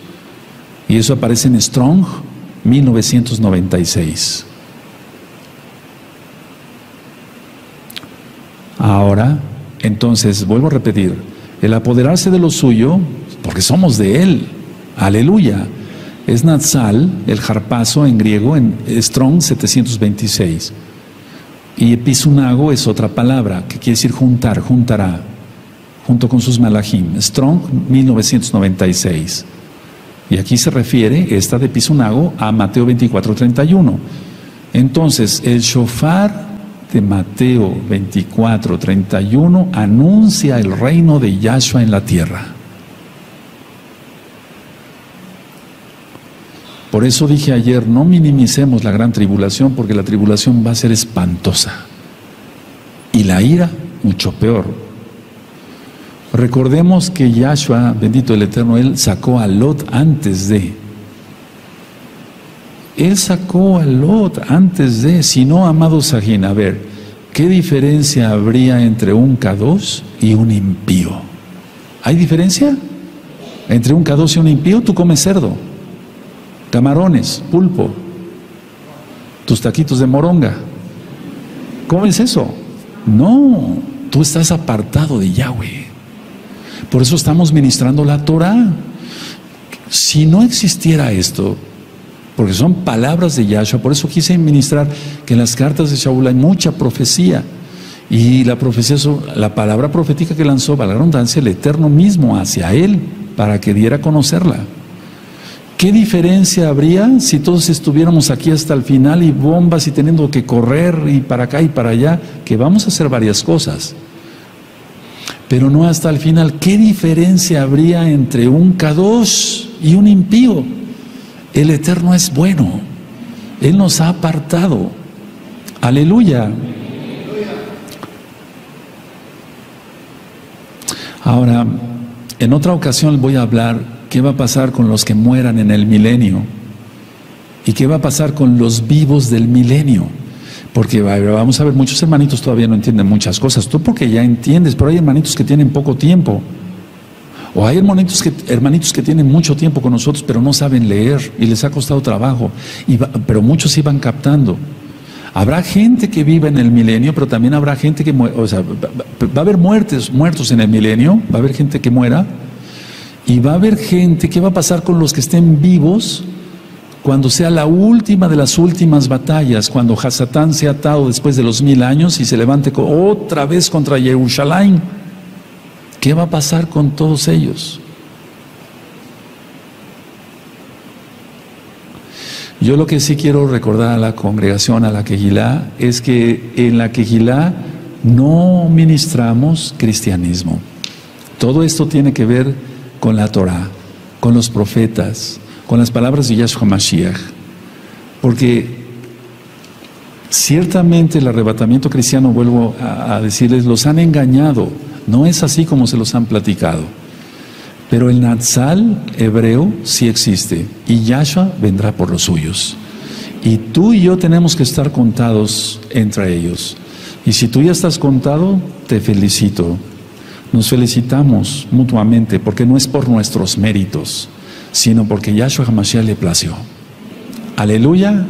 Y eso aparece en Strong 1996. Ahora, entonces, vuelvo a repetir, el apoderarse de lo suyo, porque somos de Él, aleluya, es Natsal, el harpazo en griego, en Strong 726. Y episunago es otra palabra, que quiere decir juntar, juntará, junto con sus malachim, Strong 1996. Y aquí se refiere, esta de episunago, a Mateo 24:31. Entonces, el shofar de Mateo 24:31 anuncia el reino de Yahshua en la tierra. Por eso dije ayer, no minimicemos la gran tribulación, porque la tribulación va a ser espantosa. Y la ira, mucho peor. Recordemos que Yahshua, bendito el Eterno, Él sacó a Lot antes de. Él sacó a Lot antes de. Si no, amado Sajín, a ver, ¿qué diferencia habría entre un Kadosh y un impío? ¿Hay diferencia? Entre un Kadosh y un impío, tú comes cerdo, camarones, pulpo, tus taquitos de moronga. ¿Cómo es eso? No, tú estás apartado de Yahweh. Por eso estamos ministrando la Torah. Si no existiera esto, porque son palabras de Yahshua, por eso quise ministrar que en las cartas de Shaul hay mucha profecía. Y la profecía, la palabra profética que lanzó, valga la redundancia, el Eterno mismo hacia él, para que diera a conocerla. ¿Qué diferencia habría si todos estuviéramos aquí hasta el final y bombas y teniendo que correr y para acá y para allá? Que vamos a hacer varias cosas, pero no hasta el final. ¿Qué diferencia habría entre un Kadosh y un impío? El Eterno es bueno. Él nos ha apartado. Aleluya. Ahora, en otra ocasión voy a hablar qué va a pasar con los que mueran en el milenio y qué va a pasar con los vivos del milenio. Porque vamos a ver, muchos hermanitos todavía no entienden muchas cosas. Tú porque ya entiendes, pero hay hermanitos que tienen poco tiempo. O hay hermanitos que tienen mucho tiempo con nosotros, pero no saben leer y les ha costado trabajo. Pero muchos iban captando. Habrá gente que viva en el milenio, pero también habrá gente que muere. O sea, va a haber muertos en el milenio, va a haber gente que muera. Y va a haber gente, ¿qué va a pasar con los que estén vivos cuando sea la última de las últimas batallas? Cuando Hasatán sea atado después de los 1000 años y se levante otra vez contra Jerusalén. ¿Qué va a pasar con todos ellos? Yo lo que sí quiero recordar a la congregación, a la Kehilá, es que en la Kehilá no ministramos cristianismo. Todo esto tiene que ver con la Torah, con los profetas, con las palabras de Yahshua Mashiach. Porque ciertamente el arrebatamiento cristiano, vuelvo a decirles, los han engañado. No es así como se los han platicado. Pero el Natsal hebreo sí existe. Y Yahshua vendrá por los suyos. Y tú y yo tenemos que estar contados entre ellos. Y si tú ya estás contado, te felicito. Nos felicitamos mutuamente, porque no es por nuestros méritos, sino porque Yahshua HaMashiach le plació. Aleluya.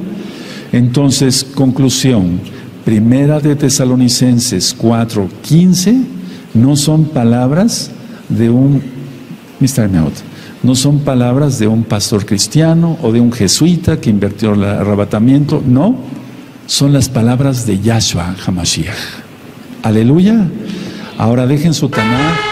Entonces, conclusión. Primera de Tesalonicenses 4:15 no son palabras de no son palabras de un pastor cristiano o de un jesuita que invirtió el arrebatamiento. No, son las palabras de Yahshua HaMashiach. Aleluya. Ahora dejen su Tanaj.